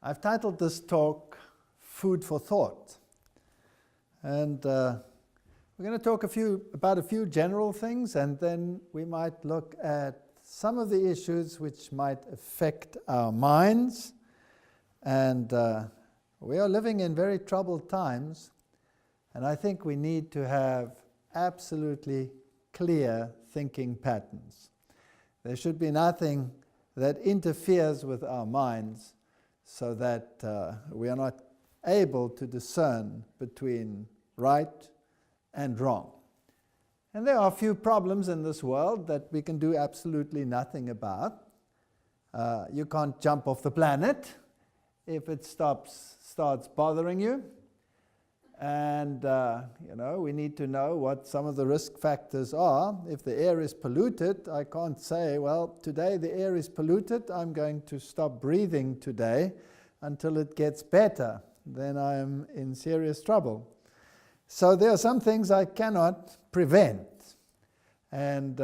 I've titled this talk, Food for Thought. And we're going to talk about a few general things, and then we might look at some of the issues which might affect our minds. And we are living in very troubled times, and I think we need to have absolutely clear thinking patterns. There should be nothing that interferes with our minds so that we are not able to discern between right and wrong. And there are a few problems in this world that we can do absolutely nothing about. You can't jump off the planet if it starts bothering you. And we need to know what some of the risk factors are. If the air is polluted, I can't say, well, today the air is polluted, I'm going to stop breathing today until it gets better. Then I'm in serious trouble. So there are some things I cannot prevent. And,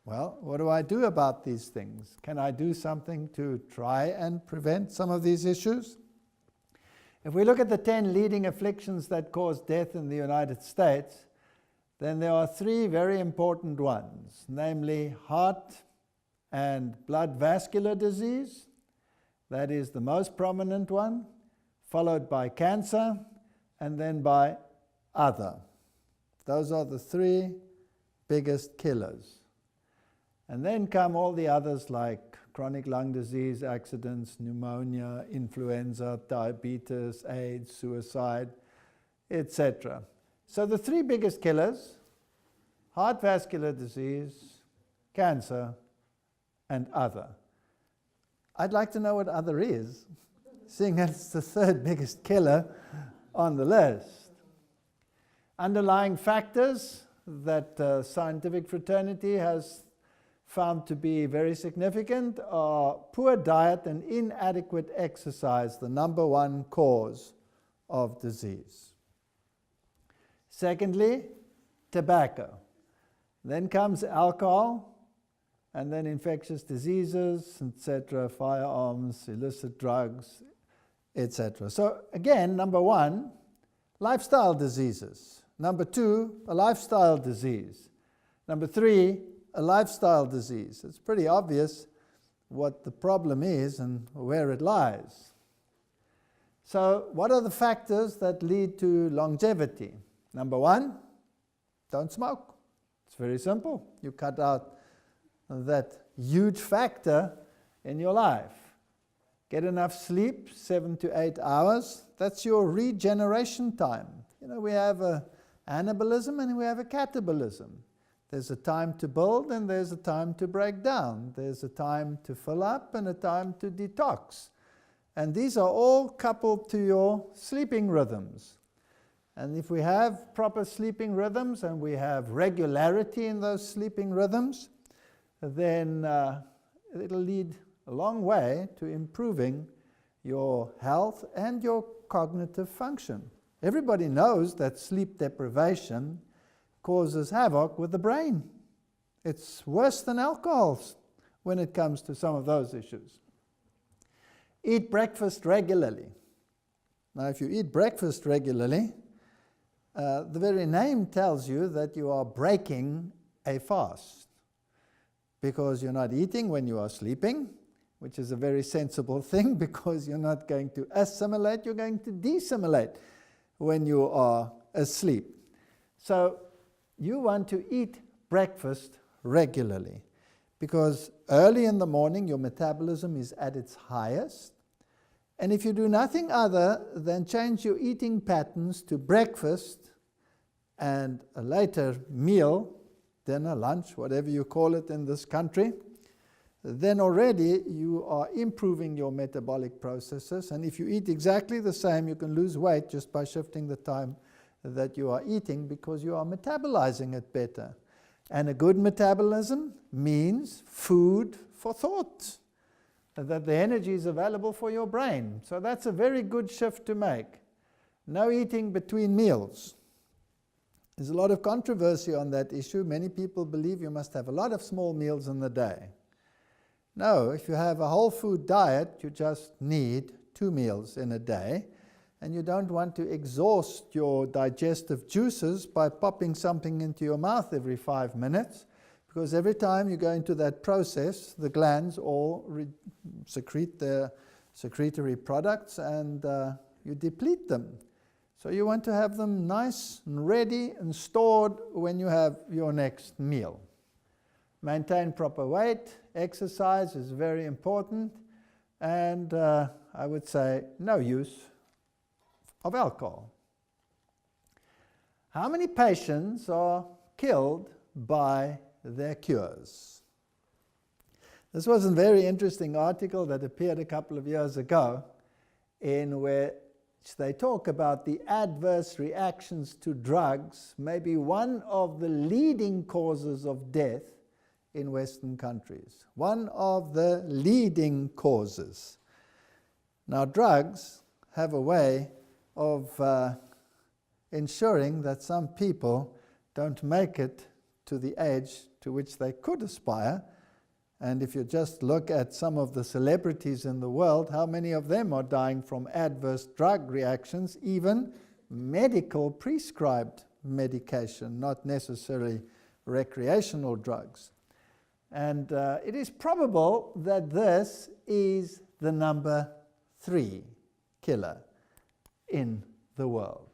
what do I do about these things? Can I do something to try and prevent some of these issues? If we look at the 10 leading afflictions that cause death in the United States, then there are 3 very important ones, namely heart and blood vascular disease. That is the most prominent one, followed by cancer, and then by other. Those are the 3 biggest killers. And then come all the others like chronic lung disease, accidents, pneumonia, influenza, diabetes, AIDS, suicide, etc. So the 3 biggest killers: heart vascular disease, cancer, and other. I'd like to know what other is, seeing as it's the 3rd biggest killer on the list. Underlying factors that scientific fraternity has found to be very significant are poor diet and inadequate exercise, the number 1 cause of disease. Secondly, tobacco. Then comes alcohol, and then infectious diseases, etc., firearms, illicit drugs, etc. So again, number 1, lifestyle diseases. Number 2, a lifestyle disease. Number 3, a lifestyle disease. It's pretty obvious what the problem is and where it lies. So what are the factors that lead to longevity? Number 1, don't smoke. It's very simple. You cut out that huge factor in your life. Get enough sleep, 7 to 8 hours. That's your regeneration time. We have a anabolism and we have a catabolism. There's a time to build and there's a time to break down. There's a time to fill up and a time to detox. And these are all coupled to your sleeping rhythms. And if we have proper sleeping rhythms and we have regularity in those sleeping rhythms, then it'll lead a long way to improving your health and your cognitive function. Everybody knows that sleep deprivation causes havoc with the brain. It's worse than alcohol when it comes to some of those issues. Eat breakfast regularly. Now, if you eat breakfast regularly, the very name tells you that you are breaking a fast, because you're not eating when you are sleeping, which is a very sensible thing, because you're not going to assimilate, you're going to desimilate when you are asleep. So you want to eat breakfast regularly, because early in the morning your metabolism is at its highest, and if you do nothing other than change your eating patterns to breakfast and a later meal, dinner, lunch, whatever you call it in this country, then already you are improving your metabolic processes. And if you eat exactly the same, you can lose weight just by shifting the time that you are eating, because you are metabolizing it better. And a good metabolism means food for thought, that the energy is available for your brain. So that's a very good shift to make. No eating between meals. There's a lot of controversy on that issue. Many people believe you must have a lot of small meals in the day. No, if you have a whole food diet, you just need 2 meals in a day, and you don't want to exhaust your digestive juices by popping something into your mouth every 5 minutes, because every time you go into that process, the glands all secrete their secretory products and you deplete them. So you want to have them nice and ready and stored when you have your next meal. Maintain proper weight. Exercise is very important. And I would say no use of alcohol. How many patients are killed by their cures? This was a very interesting article that appeared a couple of years ago in which they talk about the adverse reactions to drugs, maybe one of the leading causes of death in Western countries. One of the leading causes. Now, drugs have a way of ensuring that some people don't make it to the age to which they could aspire. And if you just look at some of the celebrities in the world, how many of them are dying from adverse drug reactions, even medical prescribed medication, not necessarily recreational drugs. And it is probable that this is the number 3 killer in the world.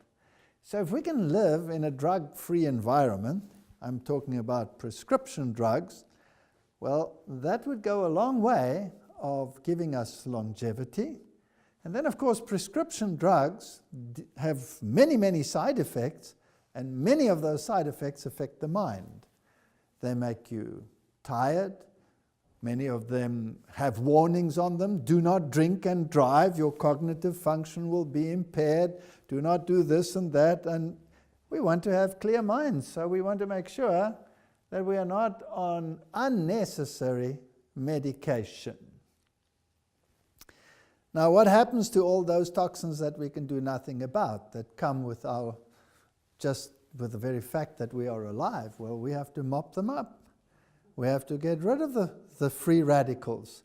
So if we can live in a drug-free environment, I'm talking about prescription drugs, well, that would go a long way of giving us longevity. And then, of course, prescription drugs have many, many side effects, and many of those side effects affect the mind. They make you tired. Many of them have warnings on them. Do not drink and drive. Your cognitive function will be impaired. Do not do this and that. And we want to have clear minds, so we want to make sure that we are not on unnecessary medication. Now, what happens to all those toxins that we can do nothing about, that come with just with the very fact that we are alive? Well, we have to mop them up. We have to get rid of the free radicals,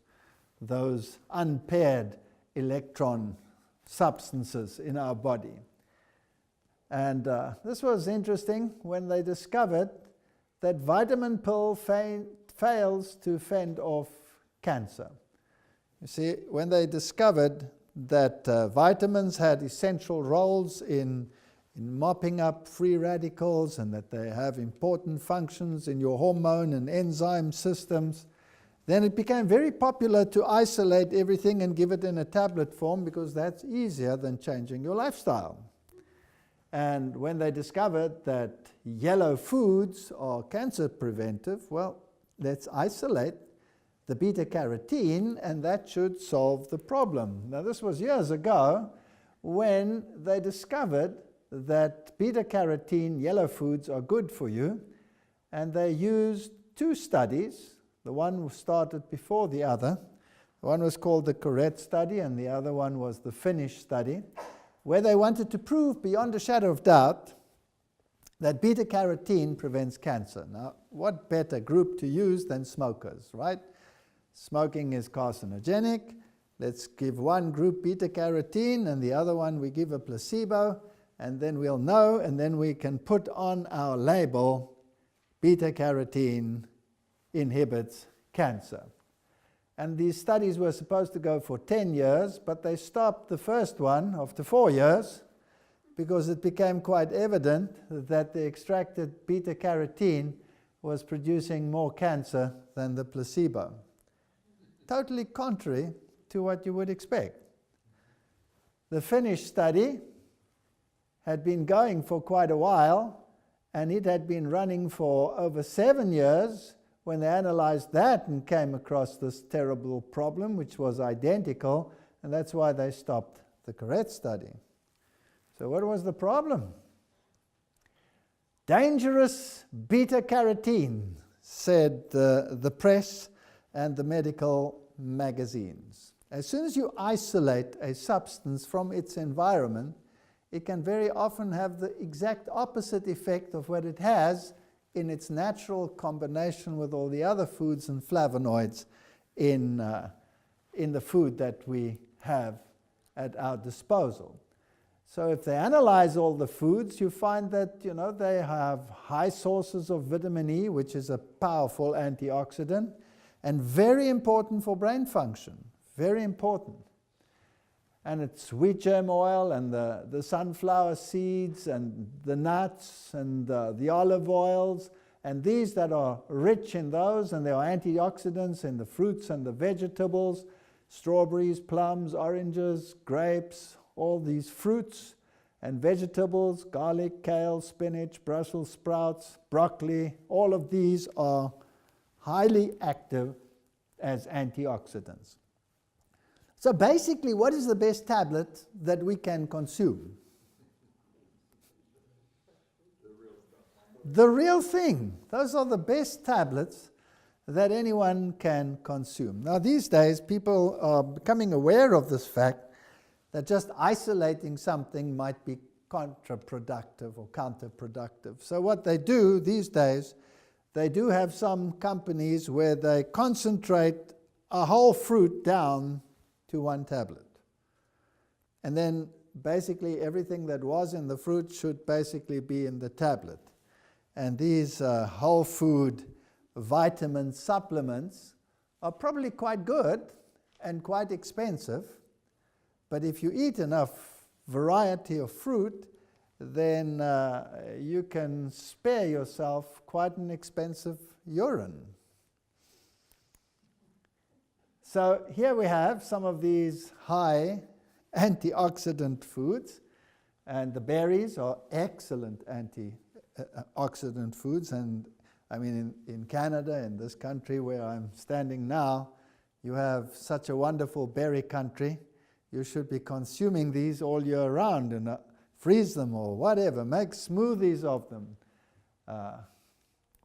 those unpaired electron substances in our body. And this was interesting when they discovered that vitamin pill fails to fend off cancer. You see, when they discovered that vitamins had essential roles in mopping up free radicals and that they have important functions in your hormone and enzyme systems, then it became very popular to isolate everything and give it in a tablet form, because that's easier than changing your lifestyle. And when they discovered that yellow foods are cancer preventive, well, let's isolate the beta-carotene, and that should solve the problem. Now, this was years ago when they discovered that beta-carotene yellow foods are good for you, and they used 2 studies. The one started before the other. One was called the Correct study, and the other one was the Finnish study, where they wanted to prove beyond a shadow of doubt that beta-carotene prevents cancer. Now, what better group to use than smokers, right? Smoking is carcinogenic. Let's give one group beta-carotene and the other one we give a placebo, and then we'll know, and then we can put on our label, beta-carotene inhibits cancer. And these studies were supposed to go for 10 years, but they stopped the first one after 4 years because it became quite evident that the extracted beta-carotene was producing more cancer than the placebo. Totally contrary to what you would expect. The Finnish study had been going for quite a while, and it had been running for over 7 years when they analyzed that and came across this terrible problem, which was identical, and that's why they stopped the Correct study. So what was the problem? Dangerous beta-carotene, said the press and the medical magazines. As soon as you isolate a substance from its environment, it can very often have the exact opposite effect of what it has in its natural combination with all the other foods and flavonoids in the food that we have at our disposal. So if they analyze all the foods, you find that they have high sources of vitamin E, which is a powerful antioxidant, and very important for brain function, very important. And it's wheat germ oil and the sunflower seeds and the nuts and the olive oils, and these that are rich in those, and there are antioxidants in the fruits and the vegetables, strawberries, plums, oranges, grapes, all these fruits and vegetables, garlic, kale, spinach, Brussels sprouts, broccoli, all of these are highly active as antioxidants. So basically, what is the best tablet that we can consume? The real thing. Those are the best tablets that anyone can consume. Now these days, people are becoming aware of this fact that just isolating something might be counterproductive or counterproductive. So what they do these days, they do have some companies where they concentrate a whole fruit down to one tablet. And then basically everything that was in the fruit should basically be in the tablet. And these whole food vitamin supplements are probably quite good and quite expensive, but if you eat enough variety of fruit, then you can spare yourself quite an expensive urine. So here we have some of these high antioxidant foods, and the berries are excellent antioxidant foods. And I mean, in Canada, in this country where I'm standing now, you have such a wonderful berry country. You should be consuming these all year round and freeze them or whatever, make smoothies of them.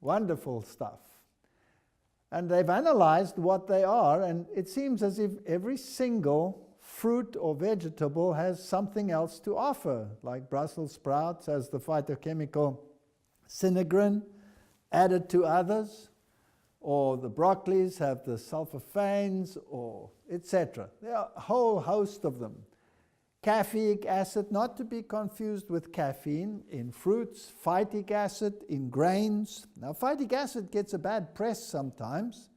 Wonderful stuff. And they've analyzed what they are, and it seems as if every single fruit or vegetable has something else to offer, like Brussels sprouts has the phytochemical sinigrin added to others, or the broccolis have the sulfophanes, or etc. There are a whole host of them. Caffeic acid, not to be confused with caffeine, in fruits. Phytic acid in grains. Now, phytic acid gets a bad press sometimes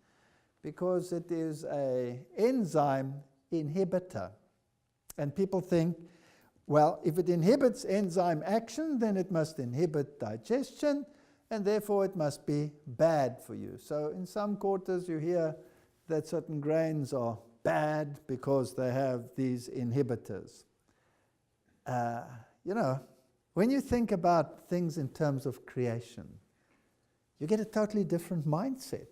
because it is an enzyme inhibitor. And people think, well, if it inhibits enzyme action, then it must inhibit digestion, and therefore it must be bad for you. So in some quarters you hear that certain grains are bad because they have these inhibitors. When you think about things in terms of creation, you get a totally different mindset.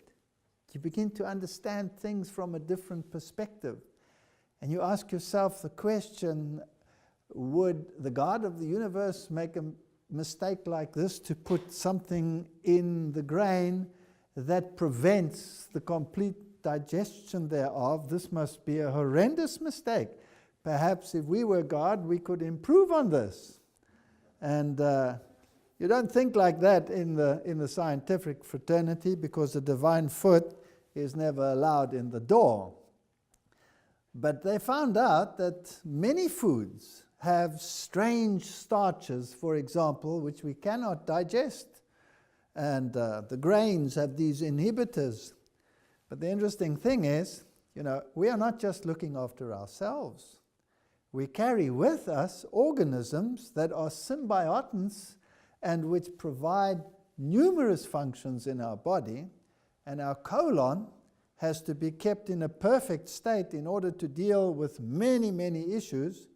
You begin to understand things from a different perspective. And you ask yourself the question, would the God of the universe make a mistake like this to put something in the grain that prevents the complete digestion thereof? This must be a horrendous mistake. Perhaps if we were God, we could improve on this. And you don't think like that in the scientific fraternity, because the divine foot is never allowed in the door. But they found out that many foods have strange starches, for example, which we cannot digest. And the grains have these inhibitors. But the interesting thing is, we are not just looking after ourselves. We carry with us organisms that are symbiotants and which provide numerous functions in our body, and our colon has to be kept in a perfect state in order to deal with many, many issues,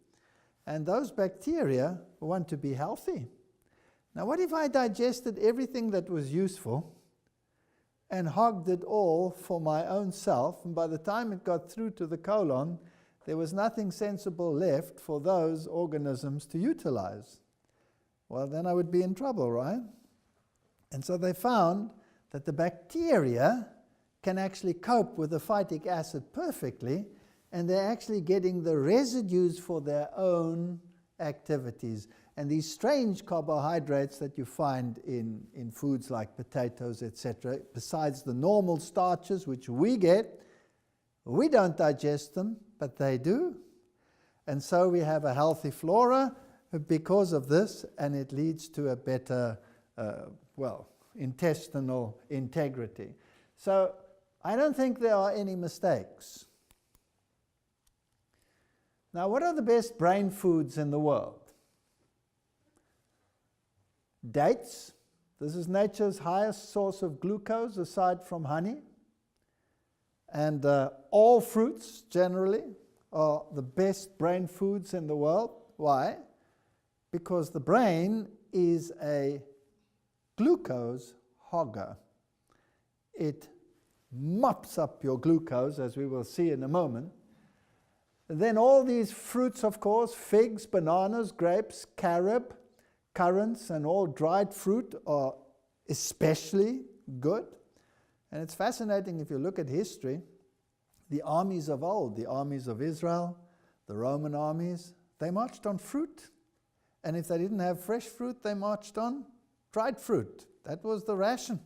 and those bacteria want to be healthy. Now, what if I digested everything that was useful and hogged it all for my own self, and by the time it got through to the colon, there was nothing sensible left for those organisms to utilize? Well, then I would be in trouble, right? And so they found that the bacteria can actually cope with the phytic acid perfectly, and they're actually getting the residues for their own activities. And these strange carbohydrates that you find in foods like potatoes, etc., besides the normal starches which we get, We don't digest them, but they do. And so we have a healthy flora because of this, and it leads to a better, intestinal integrity. So I don't think there are any mistakes. Now, what are the best brain foods in the world? Dates. This is nature's highest source of glucose aside from honey. And all fruits, generally, are the best brain foods in the world. Why? Because the brain is a glucose hogger. It mops up your glucose, as we will see in a moment. And then all these fruits, of course, figs, bananas, grapes, carob, currants, and all dried fruit are especially good. And it's fascinating if you look at history, the armies of old, the armies of Israel, the Roman armies, they marched on fruit. And if they didn't have fresh fruit, they marched on dried fruit. That was the ration.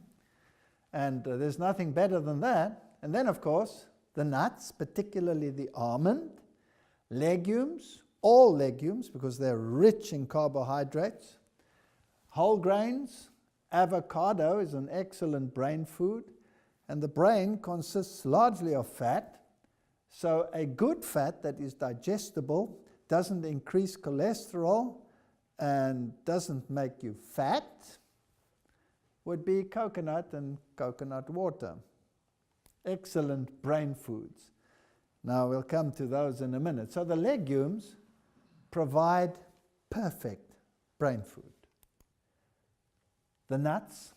And there's nothing better than that. And then, of course, the nuts, particularly the almond, legumes, all legumes, because they're rich in carbohydrates, whole grains, avocado is an excellent brain food, and the brain consists largely of fat. So a good fat that is digestible, doesn't increase cholesterol, and doesn't make you fat, would be coconut and coconut water. Excellent brain foods. Now we'll come to those in a minute. So the legumes provide perfect brain food. The nuts,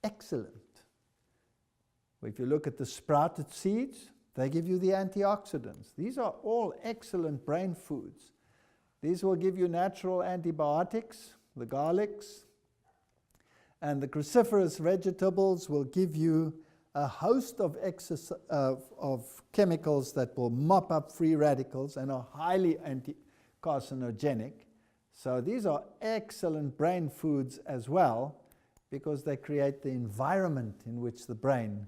excellent. If you look at the sprouted seeds, they give you the antioxidants. These are all excellent brain foods. These will give you natural antibiotics, the garlics, and the cruciferous vegetables will give you a host of chemicals that will mop up free radicals and are highly anti-carcinogenic. So these are excellent brain foods as well, because they create the environment in which the brain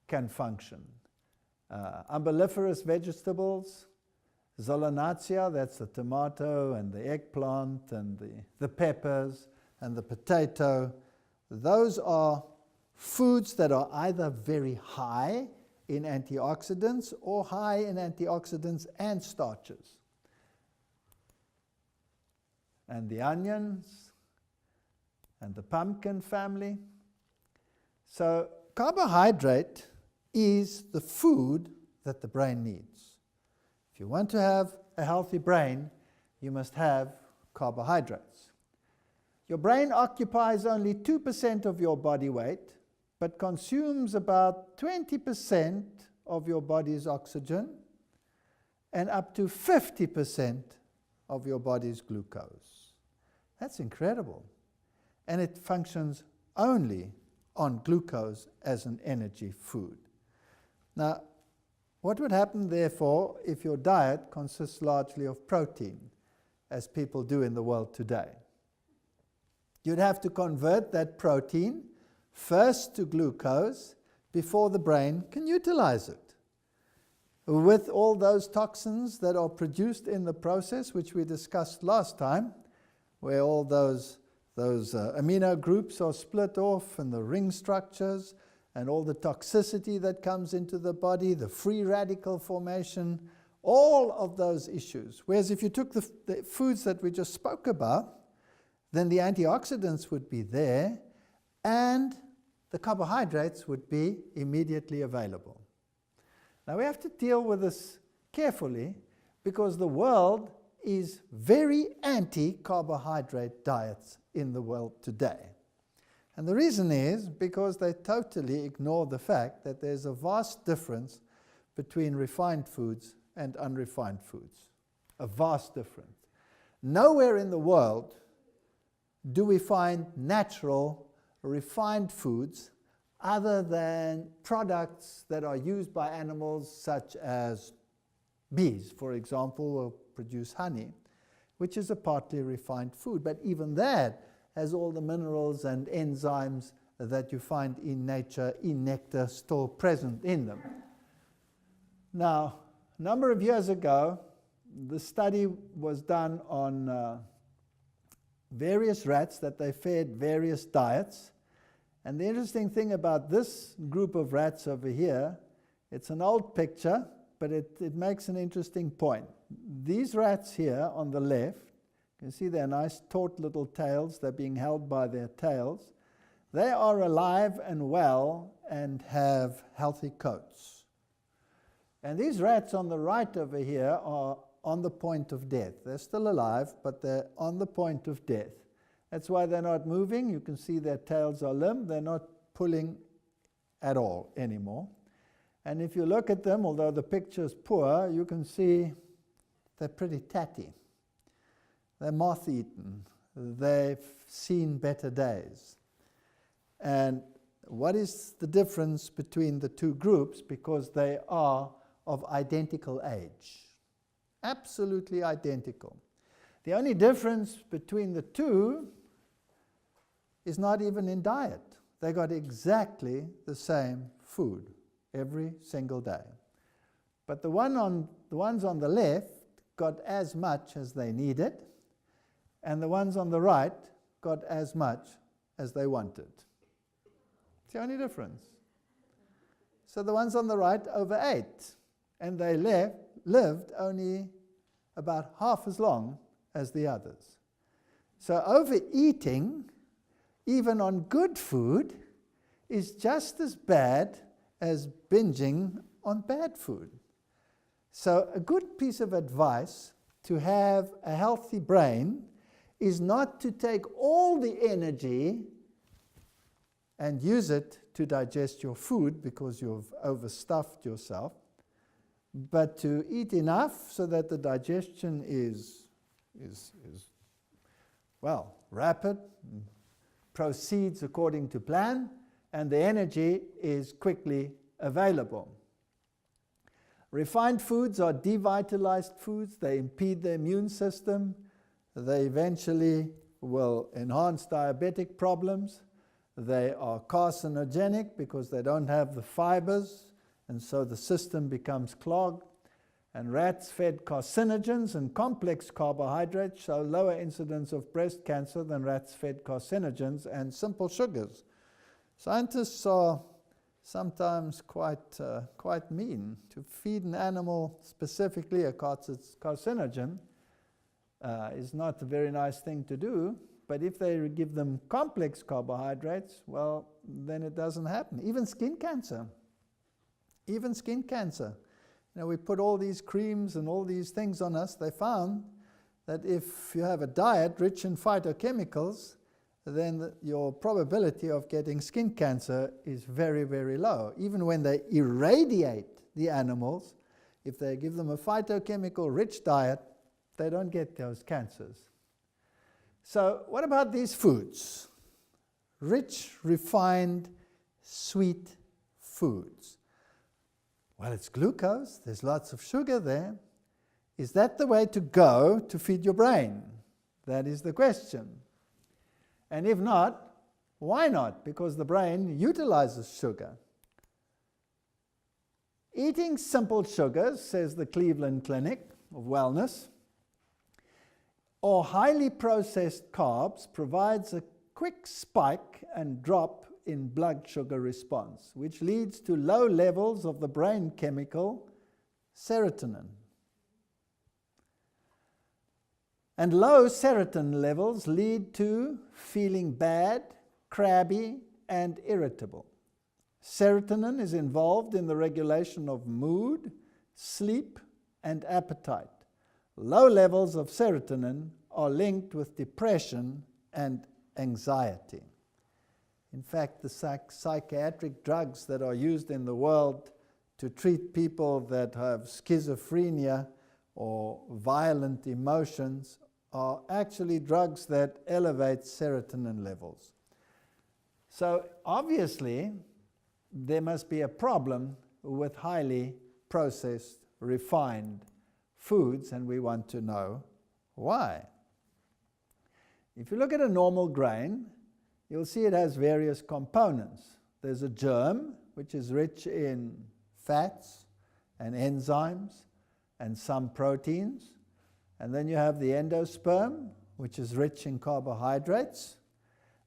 can function. Umbelliferous vegetables, Zolanaceae, that's the tomato and the eggplant and the peppers and the potato. Those are foods that are either very high in antioxidants or high in antioxidants and starches. And the onions and the pumpkin family. So carbohydrate is the food that the brain needs. If you want to have a healthy brain, you must have carbohydrates. Your brain occupies only 2% of your body weight, but consumes about 20% of your body's oxygen and up to 50% of your body's glucose. That's incredible. And it functions only on glucose as an energy food. Now, what would happen, therefore, if your diet consists largely of protein, as people do in the world today? You'd have to convert that protein first to glucose before the brain can utilize it. With all those toxins that are produced in the process, which we discussed last time, where all those amino groups are split off and the ring structures and all the toxicity that comes into the body, the free radical formation, all of those issues. Whereas if you took the foods that we just spoke about, then the antioxidants would be there and the carbohydrates would be immediately available. Now we have to deal with this carefully because the world is very anti-carbohydrate diets in the world today. And the reason is because they totally ignore the fact that there's a vast difference between refined foods and unrefined foods. A vast difference. Nowhere in the world do we find natural, refined foods other than products that are used by animals such as bees, for example, will produce honey, which is a partly refined food. But even that has all the minerals and enzymes that you find in nature, in nectar, still present in them. Now, a number of years ago, the study was done on various rats that they fed various diets. And the interesting thing about this group of rats over here, it's an old picture, but it makes an interesting point. These rats here on the left, you can see their nice taut little tails, they're being held by their tails. They are alive and well and have healthy coats. And these rats on the right over here are on the point of death. They're still alive, but they're on the point of death. That's why they're not moving. You can see their tails are limp. They're not pulling at all anymore. And if you look at them, although the picture's poor, you can see they're pretty tatty. They're moth-eaten. They've seen better days. And what is the difference between the two groups? Because they are of identical age. Absolutely identical. The only difference between the two is not even in diet. They got exactly the same food every single day. But the ones on the left got as much as they needed, and the ones on the right got as much as they wanted. It's the only difference. So the ones on the right overate, and they lived only about half as long as the others. So overeating, even on good food, is just as bad as binging on bad food. So a good piece of advice to have a healthy brain is not to take all the energy and use it to digest your food because you've overstuffed yourself, but to eat enough so that the digestion is well, rapid, proceeds according to plan, and the energy is quickly available. Refined foods are devitalized foods. They impede the immune system. They eventually will enhance diabetic problems. They are carcinogenic because they don't have the fibers, and so the system becomes clogged. And rats fed carcinogens and complex carbohydrates show lower incidence of breast cancer than rats fed carcinogens and simple sugars. Scientists are sometimes quite mean. To feed an animal specifically a carcinogen is not a very nice thing to do, but if they give them complex carbohydrates, well, then it doesn't happen. Even skin cancer. Even skin cancer. You know, we put all these creams and all these things on us. They found that if you have a diet rich in phytochemicals, then your probability of getting skin cancer is very, very low. Even when they irradiate the animals, if they give them a phytochemical-rich diet, they don't get those cancers. So what about these foods? Rich, refined, sweet foods. Well, it's glucose. There's lots of sugar there. Is that the way to go to feed your brain? That is the question. And if not, why not? Because the brain utilizes sugar. Eating simple sugars, says the Cleveland Clinic of Wellness, or highly processed carbs provides a quick spike and drop in blood sugar response, which leads to low levels of the brain chemical serotonin. And low serotonin levels lead to feeling bad, crabby, and irritable. Serotonin is involved in the regulation of mood, sleep, and appetite. Low levels of serotonin are linked with depression and anxiety. In fact, the psychiatric drugs that are used in the world to treat people that have schizophrenia or violent emotions are actually drugs that elevate serotonin levels. So obviously, there must be a problem with highly processed, refined foods, and we want to know why. If you look at a normal grain, you'll see it has various components. There's a germ, which is rich in fats and enzymes and some proteins. And then you have the endosperm, which is rich in carbohydrates.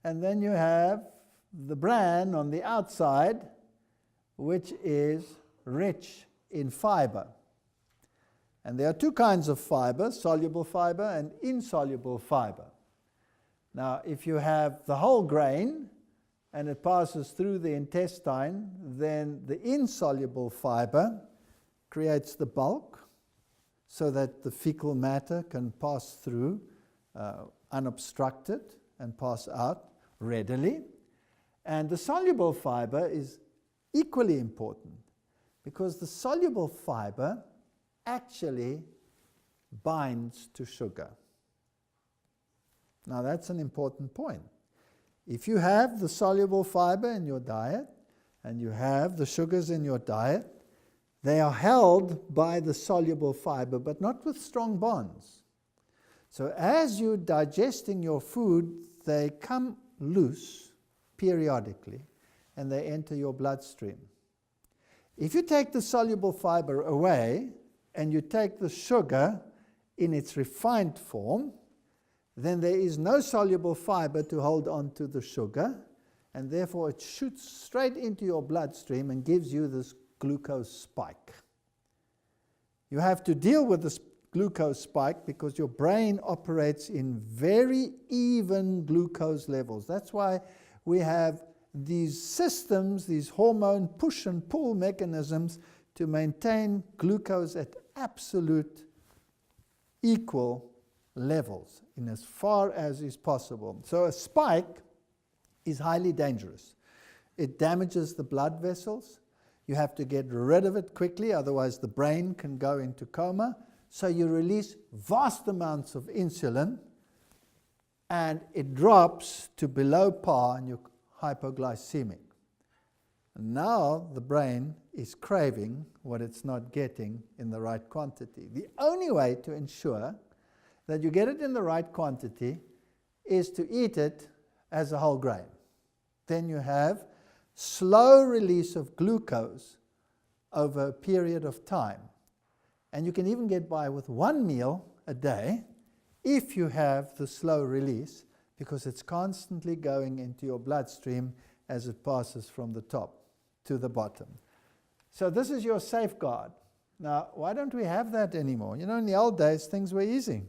And then you have the bran on the outside, which is rich in fiber. And there are two kinds of fiber, soluble fiber and insoluble fiber. Now, if you have the whole grain and it passes through the intestine, then the insoluble fiber creates the bulk so that the fecal matter can pass through unobstructed and pass out readily. And the soluble fiber is equally important because the soluble fiber actually binds to sugar. Now that's an important point. If you have the soluble fiber in your diet and you have the sugars in your diet, they are held by the soluble fiber, but not with strong bonds. So as you're digesting your food, they come loose periodically and they enter your bloodstream. If you take the soluble fiber away and you take the sugar in its refined form, then there is no soluble fiber to hold on to the sugar, and therefore it shoots straight into your bloodstream and gives you this glucose spike. You have to deal with this glucose spike because your brain operates in very even glucose levels. That's why we have these systems, these hormone push and pull mechanisms to maintain glucose at absolute equal levels in as far as is possible. So a spike is highly dangerous. It damages the blood vessels. You have to get rid of it quickly, otherwise the brain can go into coma. So you release vast amounts of insulin and it drops to below par and you're hypoglycemic. And now the brain is craving what it's not getting in the right quantity. The only way to ensure that you get it in the right quantity is to eat it as a whole grain. Then you have slow release of glucose over a period of time. And you can even get by with one meal a day if you have the slow release, because it's constantly going into your bloodstream as it passes from the top to the bottom. So this is your safeguard. Now, why don't we have that anymore? You know, in the old days, things were easy.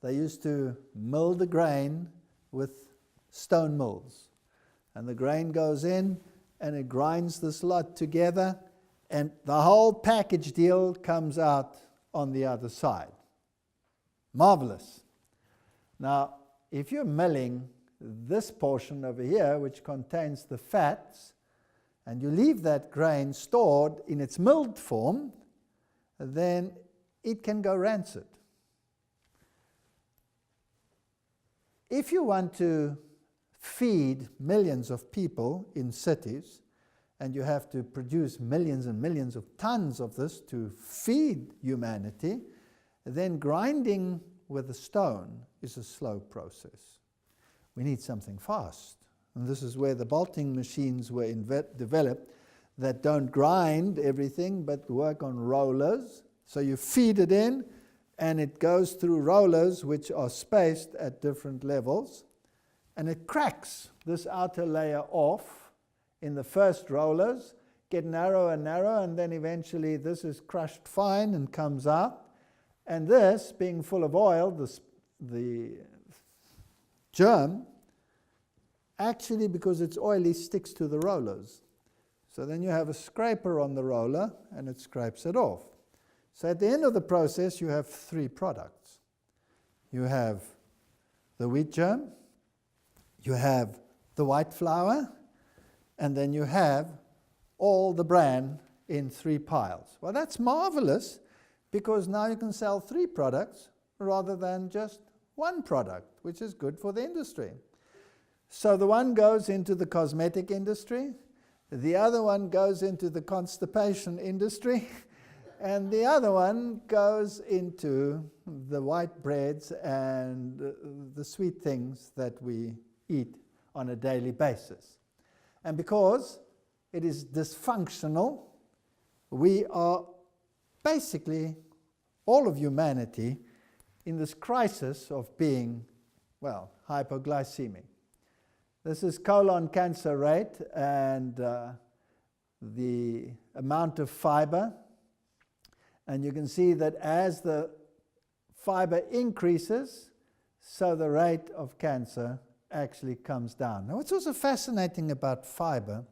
They used to mill the grain with stone mills. And the grain goes in and it grinds this lot together and the whole package deal comes out on the other side. Marvelous. Now, if you're milling this portion over here, which contains the fats, and you leave that grain stored in its milled form, then it can go rancid. If you want to feed millions of people in cities, and you have to produce millions and millions of tons of this to feed humanity, then grinding with a stone is a slow process. We need something fast. And this is where the bolting machines were developed that don't grind everything but work on rollers. So you feed it in and it goes through rollers which are spaced at different levels, and it cracks this outer layer off in the first rollers, get narrow and narrow, and then eventually this is crushed fine and comes out. And this, being full of oil, the germ, actually, because it's oily, sticks to the rollers. So then you have a scraper on the roller and it scrapes it off. So at the end of the process, you have three products. You have the wheat germ, you have the white flour, and then you have all the bran in three piles. Well, that's marvelous, because now you can sell three products rather than just one product, which is good for the industry. So the one goes into the cosmetic industry, the other one goes into the constipation industry, and the other one goes into the white breads and the sweet things that we eat on a daily basis. And because it is dysfunctional, we are basically, all of humanity, in this crisis of being, well, hypoglycemic. This is colon cancer rate and the amount of fiber. And you can see that as the fiber increases, so the rate of cancer actually comes down. Now, what's also fascinating about fiber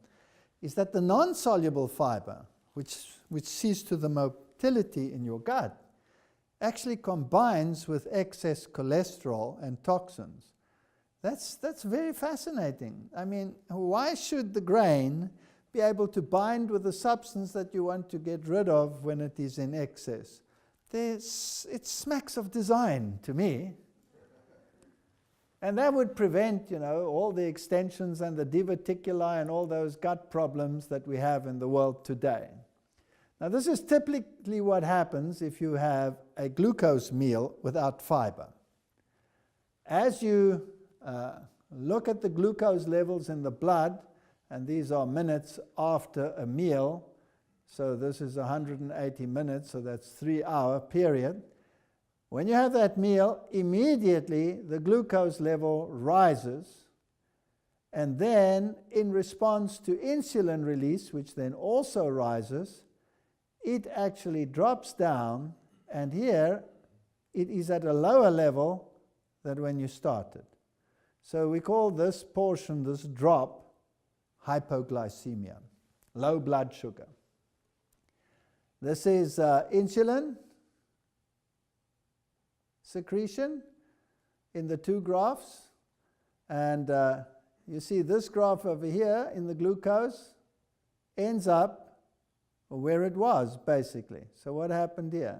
is that the non-soluble fiber, which sees to the motility in your gut, actually combines with excess cholesterol and toxins. That's very fascinating. I mean, why should the grain be able to bind with the substance that you want to get rid of when it is in excess? It smacks of design to me. And that would prevent, all the extensions and the diverticuli and all those gut problems that we have in the world today. Now, this is typically what happens if you have a glucose meal without fiber. As you look at the glucose levels in the blood, and these are minutes after a meal, so this is 180 minutes, so that's 3-hour period. When you have that meal, immediately the glucose level rises, and then in response to insulin release, which then also rises, it actually drops down, and here it is at a lower level than when you started. So we call this portion, this drop, hypoglycemia, low blood sugar. This is insulin secretion in the two graphs. And you see this graph over here in the glucose ends up where it was, basically. So what happened here?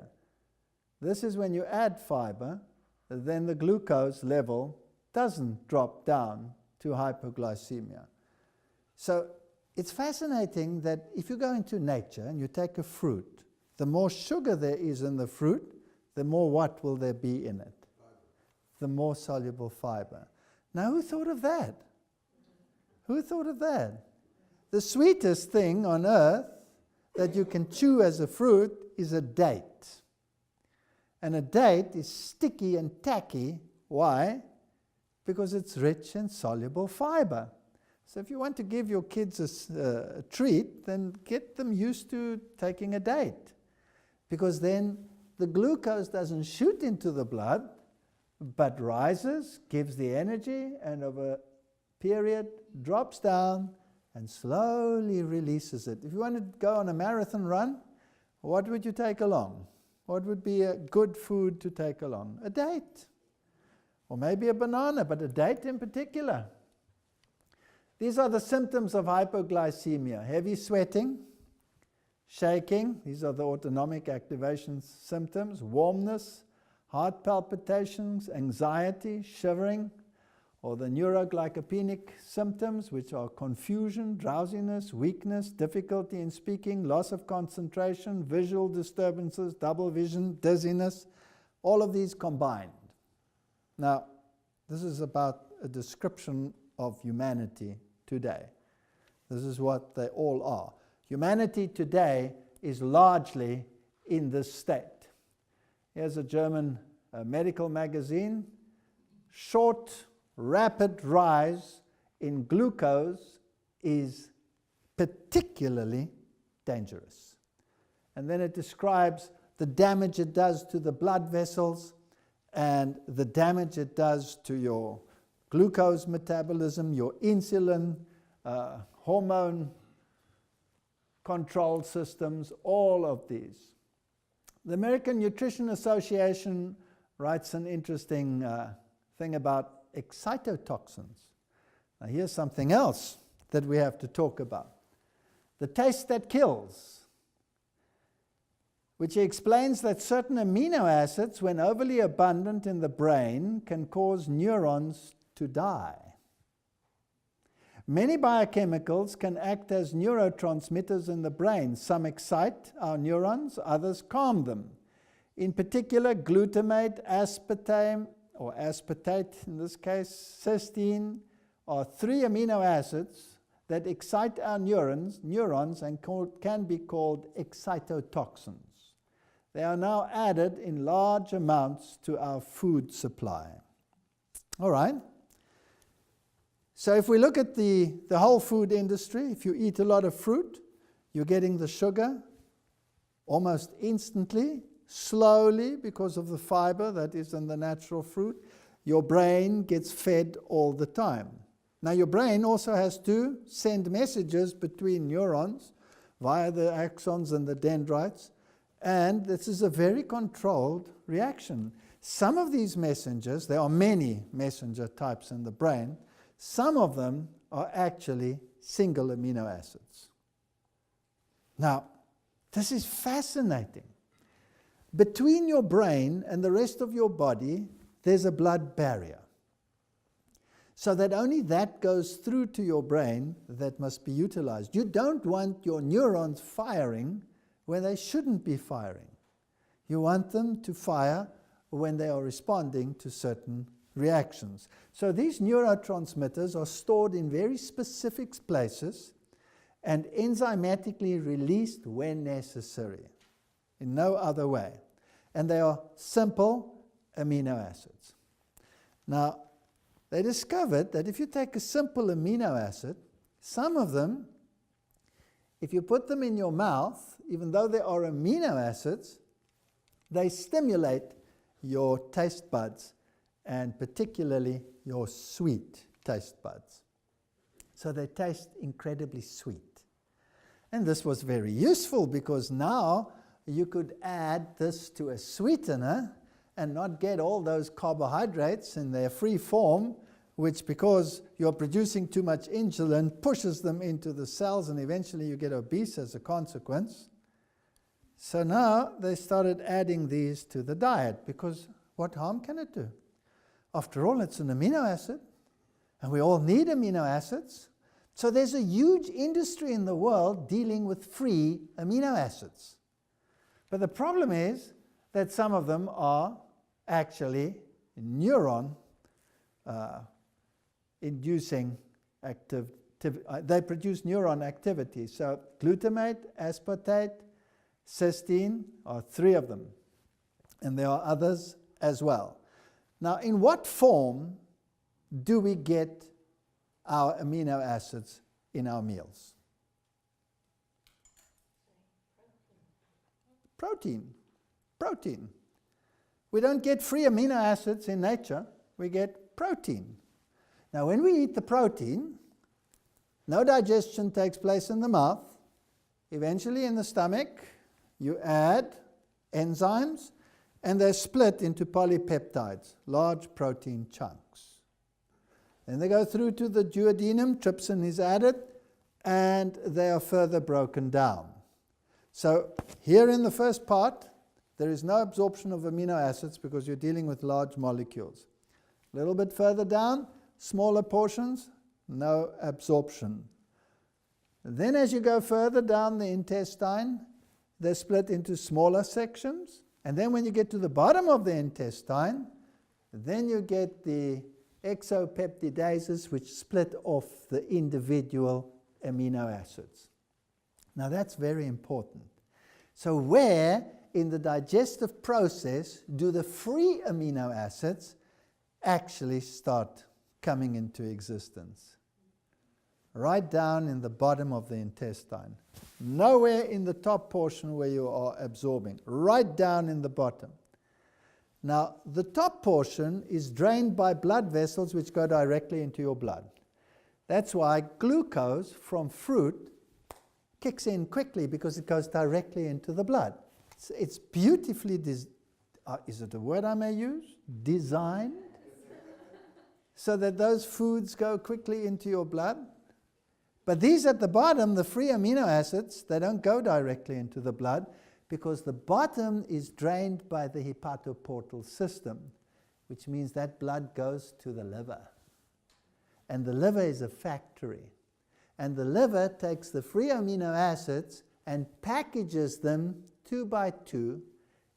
This is when you add fiber, then the glucose level doesn't drop down to hypoglycemia. So it's fascinating that if you go into nature and you take a fruit, the more sugar there is in the fruit, the more what will there be in it? The more soluble fiber. Now, who thought of that? Who thought of that? The sweetest thing on earth that you can chew as a fruit is a date. And a date is sticky and tacky. Why? Because it's rich in soluble fiber. So if you want to give your kids a treat, then get them used to taking a date. Because then the glucose doesn't shoot into the blood, but rises, gives the energy, and over a period drops down and slowly releases it. If you want to go on a marathon run, what would you take along? What would be a good food to take along? A date. Or maybe a banana, but a date in particular. These are the symptoms of hypoglycemia: heavy sweating, shaking, these are the autonomic activation symptoms, warmness, heart palpitations, anxiety, shivering, or the neuroglycopenic symptoms, which are confusion, drowsiness, weakness, difficulty in speaking, loss of concentration, visual disturbances, double vision, dizziness, all of these combined. Now, this is about a description of humanity today. This is what they all are. Humanity today is largely in this state. Here's a German medical magazine. Short, rapid rise in glucose is particularly dangerous. And then it describes the damage it does to the blood vessels and the damage it does to your glucose metabolism, your insulin, hormone control systems, all of these. The American Nutrition Association writes an interesting thing about excitotoxins. Now here's something else that we have to talk about. The taste that kills, which explains that certain amino acids, when overly abundant in the brain, can cause neurons to die. Many biochemicals can act as neurotransmitters in the brain. Some excite our neurons, others calm them. In particular, glutamate, aspartame, or aspartate in this case, cysteine, are 3 amino acids that excite our neurons and can be called excitotoxins. They are now added in large amounts to our food supply. All right. So if we look at the whole food industry, if you eat a lot of fruit, you're getting the sugar almost instantly, slowly, because of the fiber that is in the natural fruit. Your brain gets fed all the time. Now your brain also has to send messages between neurons via the axons and the dendrites, and this is a very controlled reaction. Some of these messengers, there are many messenger types in the brain, some of them are actually single amino acids. Now, this is fascinating. Between your brain and the rest of your body, there's a blood barrier. So that only that goes through to your brain that must be utilized. You don't want your neurons firing when they shouldn't be firing. You want them to fire when they are responding to certain reactions. So these neurotransmitters are stored in very specific places and enzymatically released when necessary, in no other way. And they are simple amino acids. Now, they discovered that if you take a simple amino acid, some of them, if you put them in your mouth, even though they are amino acids, they stimulate your taste buds, and particularly your sweet taste buds. So they taste incredibly sweet. And this was very useful because now you could add this to a sweetener and not get all those carbohydrates in their free form, which, because you're producing too much insulin, pushes them into the cells, and eventually you get obese as a consequence. So now they started adding these to the diet, because what harm can it do? After all, it's an amino acid, and we all need amino acids. So there's a huge industry in the world dealing with free amino acids. But the problem is that some of them are actually neuron-inducing activity. They produce neuron activity. So glutamate, aspartate, cysteine are three of them. And there are others as well. Now, in what form do we get our amino acids in our meals? Protein. Protein. We don't get free amino acids in nature, we get protein. Now, when we eat the protein, no digestion takes place in the mouth. Eventually in the stomach, you add enzymes, and they're split into polypeptides, large protein chunks. Then they go through to the duodenum, trypsin is added, and they are further broken down. So here in the first part, there is no absorption of amino acids because you're dealing with large molecules. A little bit further down, smaller portions, no absorption. Then as you go further down the intestine, they're split into smaller sections. And then when you get to the bottom of the intestine, then you get the exopeptidases, which split off the individual amino acids. Now that's very important. So where in the digestive process do the free amino acids actually start coming into existence? Right down in the bottom of the intestine. Nowhere in the top portion where you are absorbing. Right down in the bottom. Now, the top portion is drained by blood vessels which go directly into your blood. That's why glucose from fruit kicks in quickly, because it goes directly into the blood. It's beautifully, is it a word I may use? Designed? So that those foods go quickly into your blood. But these at the bottom, the free amino acids, they don't go directly into the blood, because the bottom is drained by the hepatoportal system, which means that blood goes to the liver. And the liver is a factory. And the liver takes the free amino acids and packages them 2 by 2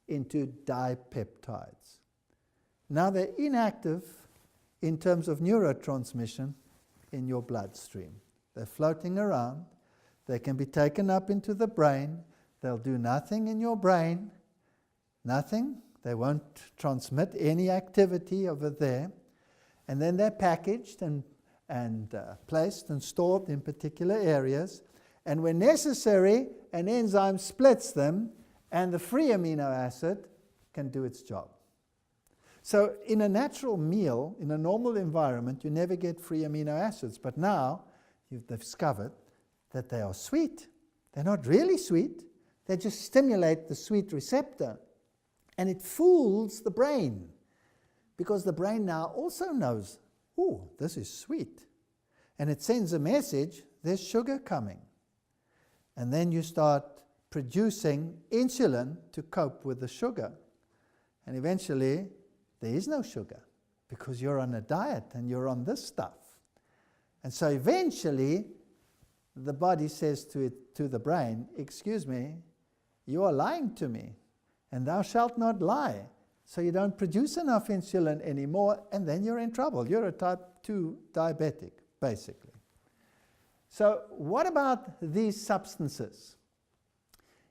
into dipeptides. Now they're inactive in terms of neurotransmission in your bloodstream. They're floating around. They can be taken up into the brain. They'll do nothing in your brain. Nothing. They won't transmit any activity over there. And then they're packaged and placed and stored in particular areas. And when necessary, an enzyme splits them, and the free amino acid can do its job. So in a natural meal, in a normal environment, you never get free amino acids. But now you've discovered that they are sweet. They're not really sweet. They just stimulate the sweet receptor. And it fools the brain, because the brain now also knows, oh, this is sweet. And it sends a message, there's sugar coming. And then you start producing insulin to cope with the sugar. And eventually, there is no sugar, because you're on a diet and you're on this stuff. And so eventually, the body says to the brain, excuse me, you are lying to me, and thou shalt not lie. So you don't produce enough insulin anymore, and then you're in trouble. You're a type 2 diabetic, basically. So what about these substances?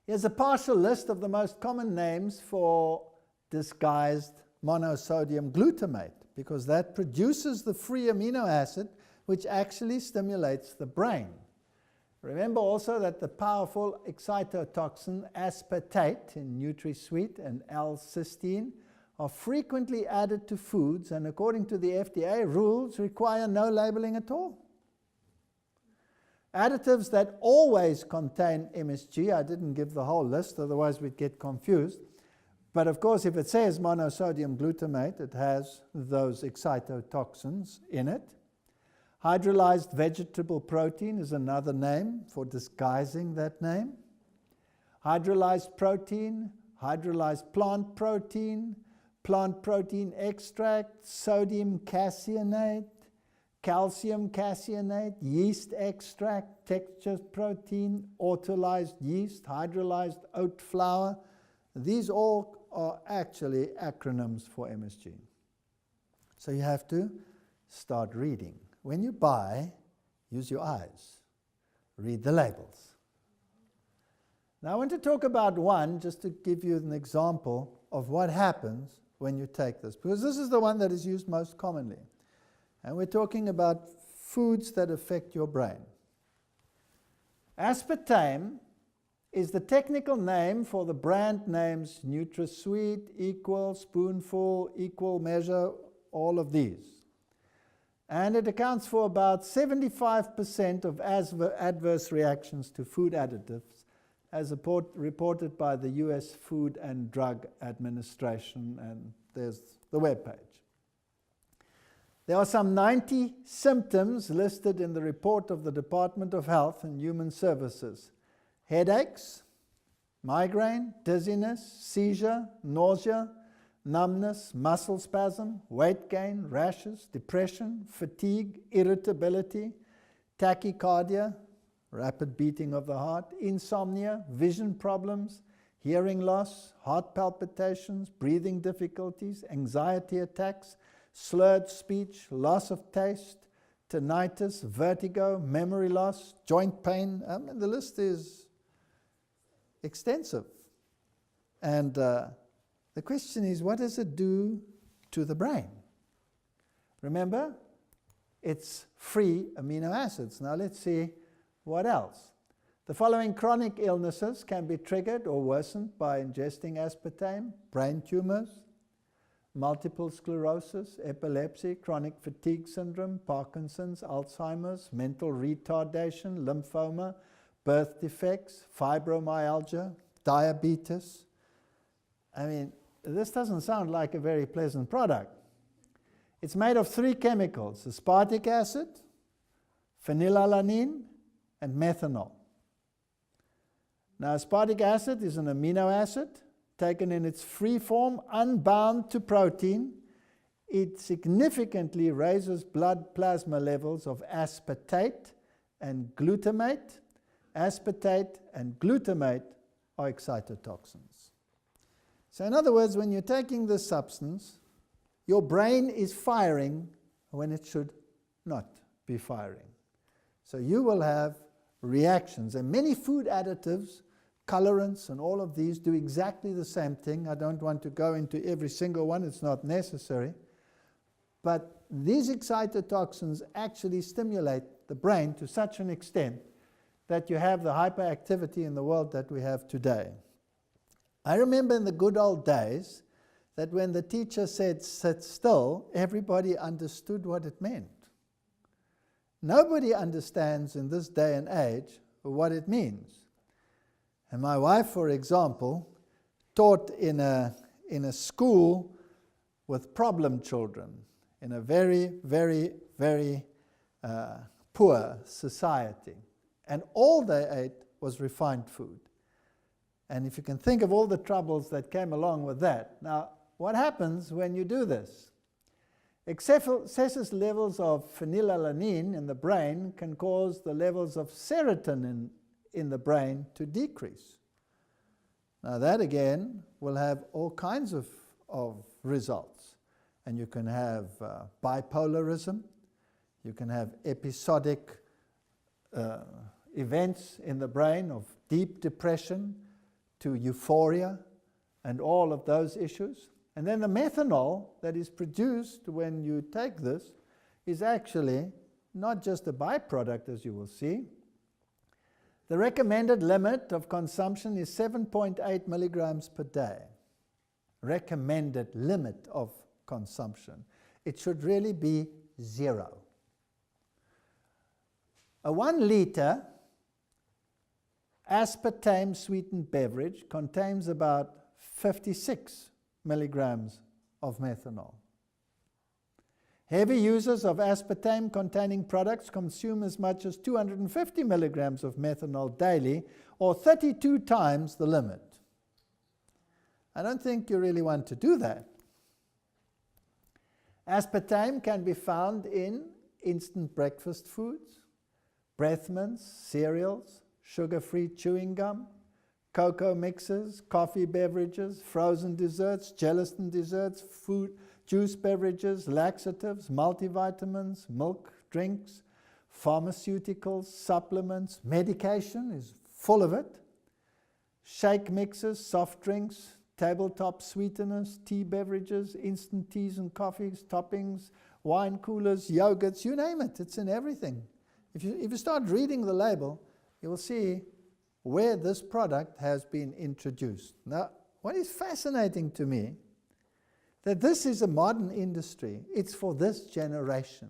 Here's a partial list of the most common names for disguised monosodium glutamate, because that produces the free amino acid which actually stimulates the brain. Remember also that the powerful excitotoxin aspartate in NutriSweet and L-cysteine are frequently added to foods, and according to the FDA rules, require no labeling at all. Additives that always contain MSG, I didn't give the whole list, otherwise we'd get confused. But of course, if it says monosodium glutamate, it has those excitotoxins in it. Hydrolyzed vegetable protein is another name for disguising that name. Hydrolyzed protein, hydrolyzed plant protein extract, sodium caseinate, calcium caseinate, yeast extract, texture protein, autolyzed yeast, hydrolyzed oat flour. These all are actually acronyms for MSG. So you have to start reading. When you buy, use your eyes. Read the labels. Now I want to talk about one, just to give you an example of what happens when you take this, because this is the one that is used most commonly. And we're talking about foods that affect your brain. Aspartame is the technical name for the brand names NutraSweet, Equal, Spoonful, Equal Measure, all of these. And it accounts for about 75% of adverse reactions to food additives, as reported by the US Food and Drug Administration, and there's the webpage. There are some 90 symptoms listed in the report of the Department of Health and Human Services. Headaches, migraine, dizziness, seizure, nausea, numbness, muscle spasm, weight gain, rashes, depression, fatigue, irritability, tachycardia, rapid beating of the heart, insomnia, vision problems, hearing loss, heart palpitations, breathing difficulties, anxiety attacks, slurred speech, loss of taste, tinnitus, vertigo, memory loss, joint pain. The list is extensive. And the question is, what does it do to the brain? Remember, it's free amino acids. Now let's see what else. The following chronic illnesses can be triggered or worsened by ingesting aspartame: brain tumors, multiple sclerosis, epilepsy, chronic fatigue syndrome, Parkinson's, Alzheimer's, mental retardation, lymphoma, birth defects, fibromyalgia, diabetes. I mean, this doesn't sound like a very pleasant product. It's made of 3 chemicals: aspartic acid, phenylalanine, and methanol. Now, aspartic acid is an amino acid taken in its free form, unbound to protein. It significantly raises blood plasma levels of aspartate and glutamate. Aspartate and glutamate are excitotoxins. So in other words, when you're taking this substance, your brain is firing when it should not be firing. So you will have reactions. And many food additives, colorants, and all of these do exactly the same thing. I don't want to go into every single one. It's not necessary. But these excitotoxins actually stimulate the brain to such an extent that you have the hyperactivity in the world that we have today. I remember in the good old days that when the teacher said, "sit still," everybody understood what it meant. Nobody understands in this day and age what it means. And my wife, for example, taught in a school with problem children in a very, very, very poor society. And all they ate was refined food. And if you can think of all the troubles that came along with that. Now, what happens when you do this? Excessive levels of phenylalanine in the brain can cause the levels of serotonin in the brain to decrease. Now that again will have all kinds of results. And you can have bipolarism, you can have episodic events in the brain of deep depression to euphoria and all of those issues. And then the methanol that is produced when you take this is actually not just a byproduct, as you will see. The recommended limit of consumption is 7.8 milligrams per day. Recommended limit of consumption. It should really be 0. A 1 liter aspartame sweetened beverage contains about 56 milligrams of methanol. Heavy users of aspartame containing products consume as much as 250 milligrams of methanol daily, or 32 times the limit. I don't think you really want to do that. Aspartame can be found in instant breakfast foods, breath mints, cereals, sugar-free chewing gum, cocoa mixes, coffee beverages, frozen desserts, gelatin desserts, food, juice beverages, laxatives, multivitamins, milk, drinks, pharmaceuticals, supplements, medication is full of it, shake mixes, soft drinks, tabletop sweeteners, tea beverages, instant teas and coffees, toppings, wine coolers, yogurts, you name it, it's in everything. If you start reading the label, you will see where this product has been introduced. Now, what is fascinating to me, that this is a modern industry. It's for this generation.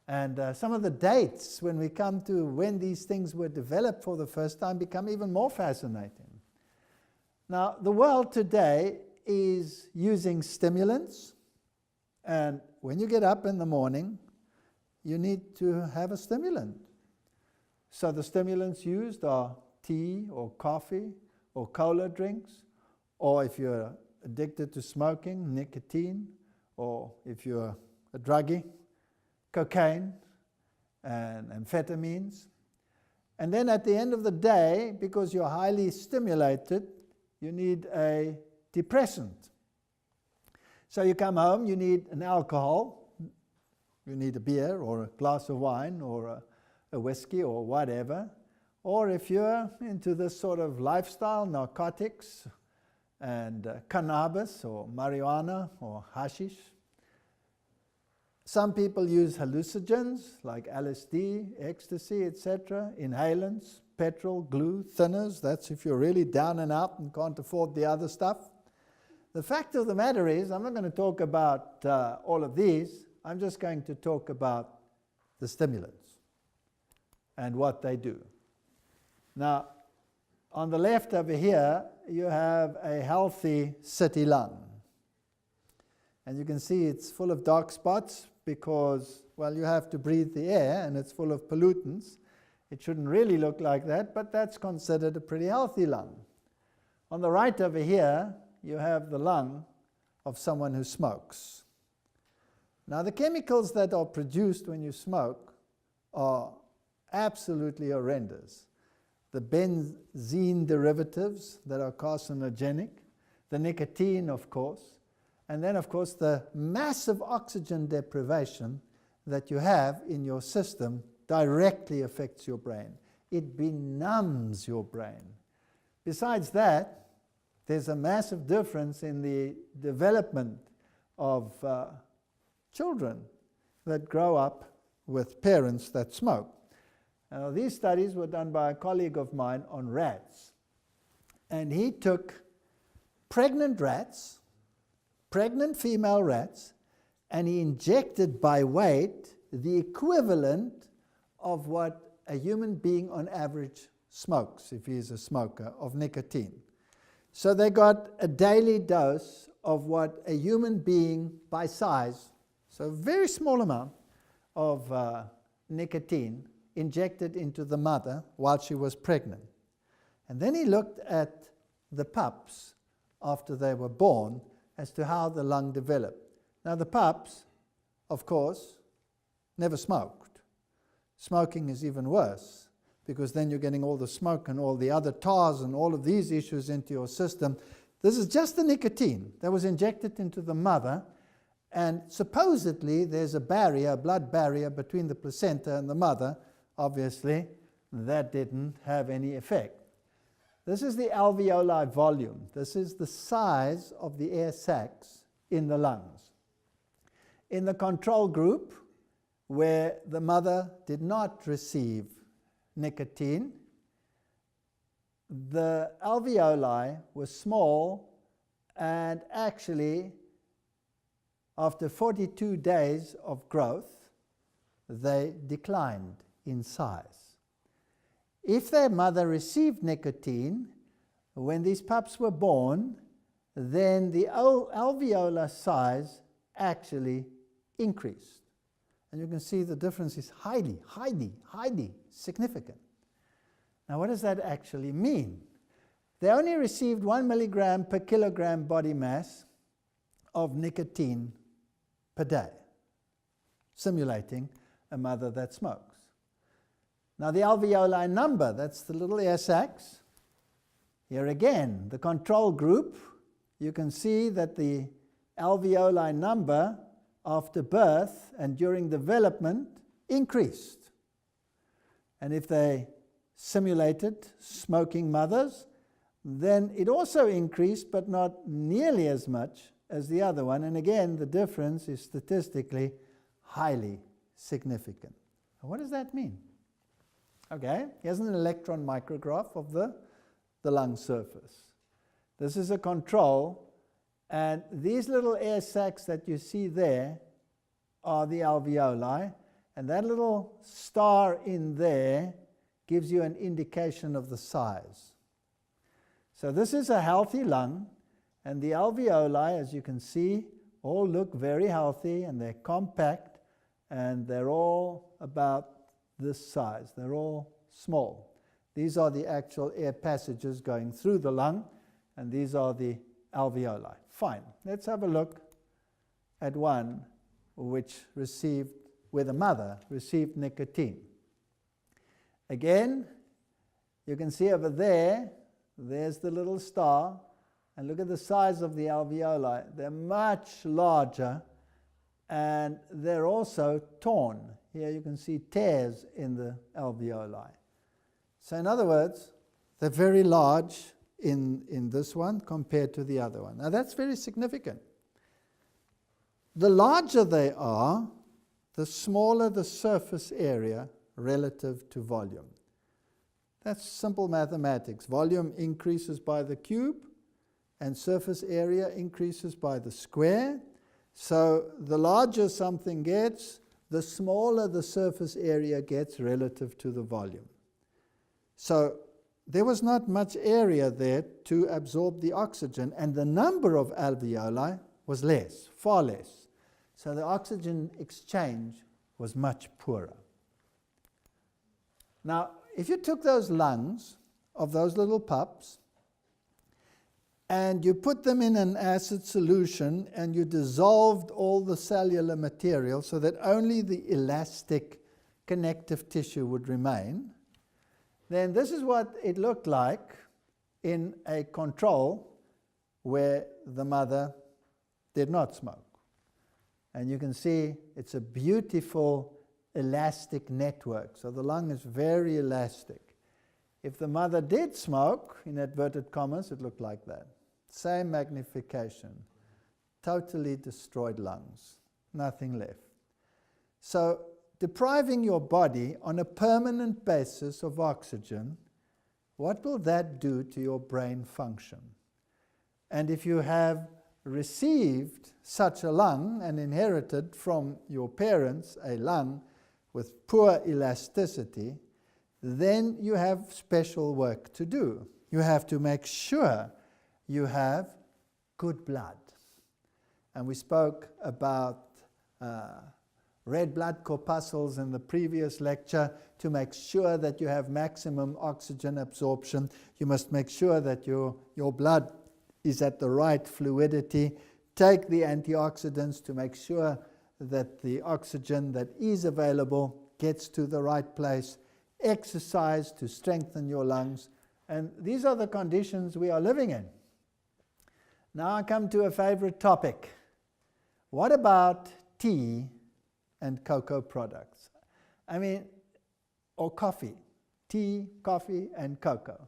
And some of the dates when we come to when these things were developed for the first time become even more fascinating. Now, the world today is using stimulants, and when you get up in the morning, you need to have a stimulant. So the stimulants used are tea or coffee or cola drinks, or if you're addicted to smoking, nicotine, or if you're a druggie, cocaine and amphetamines. And then at the end of the day, because you're highly stimulated, you need a depressant. So you come home, you need an alcohol, you need a beer or a glass of wine or a whiskey or whatever. Or if you're into this sort of lifestyle, narcotics and cannabis or marijuana or hashish. Some people use hallucinogens like LSD, ecstasy, etc., inhalants, petrol, glue, thinners. That's if you're really down and out and can't afford the other stuff. The fact of the matter is, I'm not going to talk about all of these. I'm just going to talk about the stimulants and what they do. Now, on the left over here, you have a healthy city lung. And you can see it's full of dark spots because, well, you have to breathe the air and it's full of pollutants. It shouldn't really look like that, but that's considered a pretty healthy lung. On the right over here, you have the lung of someone who smokes. Now, the chemicals that are produced when you smoke are absolutely horrendous. The benzene derivatives that are carcinogenic, the nicotine, of course, and then, of course, the massive oxygen deprivation that you have in your system directly affects your brain. It benumbs your brain. Besides that, there's a massive difference in the development of children that grow up with parents that smoke. Now, these studies were done by a colleague of mine on rats. And he took pregnant rats, pregnant female rats, and he injected by weight the equivalent of what a human being on average smokes, if he is a smoker, of nicotine. So they got a daily dose of what a human being by size, so a very small amount of nicotine injected into the mother while she was pregnant. And then he looked at the pups after they were born as to how the lung developed. Now the pups, of course, never smoked. Smoking is even worse, because then you're getting all the smoke and all the other tars and all of these issues into your system. This is just the nicotine that was injected into the mother, and supposedly there's a barrier, a blood barrier between the placenta and the mother. Obviously, that didn't have any effect. This is the alveoli volume. This is the size of the air sacs in the lungs. In the control group, where the mother did not receive nicotine, the alveoli were small, and actually, after 42 days of growth, they declined in size. If their mother received nicotine, when these pups were born, then the alveolar size actually increased. And you can see the difference is highly, highly, highly significant. Now, what does that actually mean? They only received 1 milligram per kilogram body mass of nicotine per day, simulating a mother that smokes. Now the alveoli number, that's the little air sacs. Here again, the control group, you can see that the alveoli number after birth and during development increased. And if they simulated smoking mothers, then it also increased, but not nearly as much as the other one. And again, the difference is statistically highly significant. Now, what does that mean? Okay, here's an electron micrograph of the lung surface. This is a control, and these little air sacs that you see there are the alveoli, and that little star in there gives you an indication of the size. So this is a healthy lung, and the alveoli, as you can see, all look very healthy, and they're compact, and they're all about this size. They're all small. These are the actual air passages going through the lung, and these are the alveoli. Fine. Let's have a look at one where the mother received nicotine. Again, you can see over there, there's the little star, and look at the size of the alveoli. They're much larger, and they're also torn. Here you can see tears in the alveoli. So in other words, they're very large in this one compared to the other one. Now that's very significant. The larger they are, the smaller the surface area relative to volume. That's simple mathematics. Volume increases by the cube, and surface area increases by the square. So the larger something gets, the smaller the surface area gets relative to the volume. So there was not much area there to absorb the oxygen, and the number of alveoli was less, far less. So the oxygen exchange was much poorer. Now, if you took those lungs of those little pups and you put them in an acid solution and you dissolved all the cellular material so that only the elastic connective tissue would remain, then this is what it looked like in a control where the mother did not smoke. And you can see it's a beautiful elastic network. So the lung is very elastic. If the mother did smoke, in inverted commas, it looked like that. Same magnification. Totally destroyed lungs. Nothing left. So depriving your body on a permanent basis of oxygen, what will that do to your brain function? And if you have received such a lung and inherited from your parents a lung with poor elasticity, then you have special work to do. You have to make sure you have good blood. And we spoke about red blood corpuscles in the previous lecture. To make sure that you have maximum oxygen absorption, you must make sure that your blood is at the right fluidity. Take the antioxidants to make sure that the oxygen that is available gets to the right place. Exercise to strengthen your lungs. And these are the conditions we are living in. Now I come to a favorite topic. What about tea and cocoa products? I mean, or coffee. Tea, coffee, and cocoa.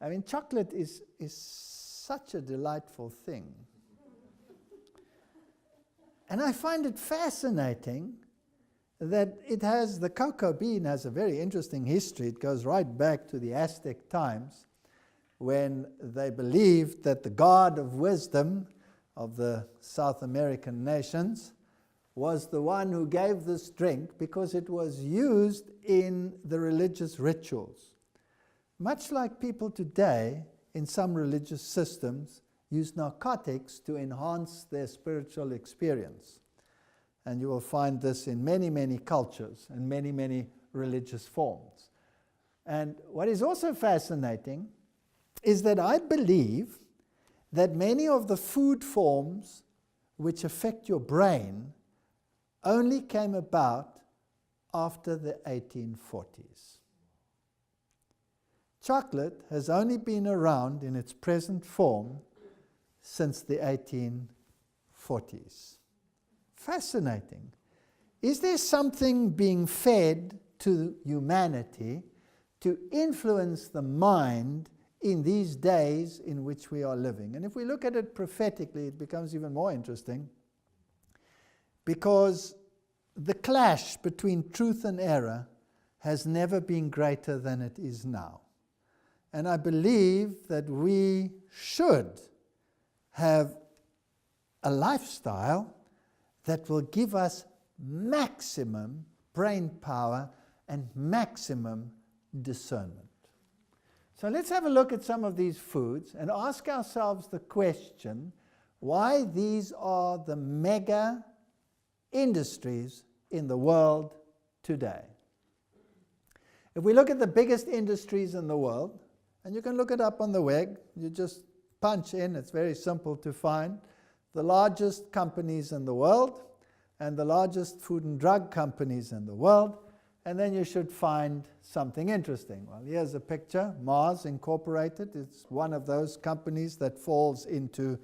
I mean, chocolate is such a delightful thing. And I find it fascinating that the cocoa bean has a very interesting history. It goes right back to the Aztec times, when they believed that the god of wisdom of the South American nations was the one who gave this drink because it was used in the religious rituals. Much like people today in some religious systems use narcotics to enhance their spiritual experience. And you will find this in many, many cultures and many, many religious forms. And what is also fascinating is that I believe that many of the food forms which affect your brain only came about after the 1840s. Chocolate has only been around in its present form since the 1840s. Fascinating. Is there something being fed to humanity to influence the mind in these days in which we are living? And if we look at it prophetically, it becomes even more interesting, because the clash between truth and error has never been greater than it is now. And I believe that we should have a lifestyle that will give us maximum brain power and maximum discernment. So let's have a look at some of these foods and ask ourselves the question why these are the mega industries in the world today. If we look at the biggest industries in the world, and you can look it up on the web, you just punch in, it's very simple to find, the largest companies in the world and the largest food and drug companies in the world, and then you should find something interesting. Well, here's a picture, Mars Incorporated. It's one of those companies that falls into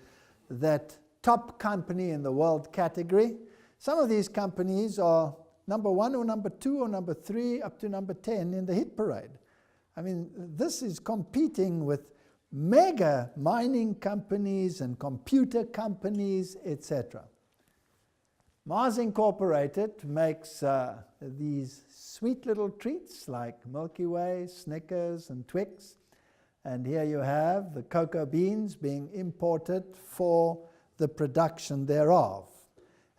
that top company in the world category. Some of these companies are number 1 or number 2 or number 3 up to number 10 in the hit parade. I mean, this is competing with mega mining companies and computer companies, etc. Mars Incorporated makes these sweet little treats like Milky Way, Snickers, and Twix. And here you have the cocoa beans being imported for the production thereof.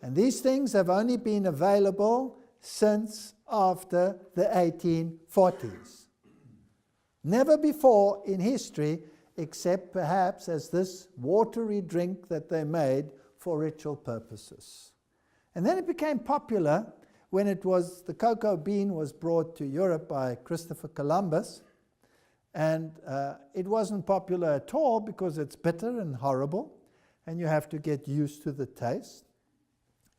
And these things have only been available since after the 1840s. Never before in history, except perhaps as this watery drink that they made for ritual purposes. And then it became popular when the cocoa bean was brought to Europe by Christopher Columbus. And it wasn't popular at all because it's bitter and horrible, and you have to get used to the taste.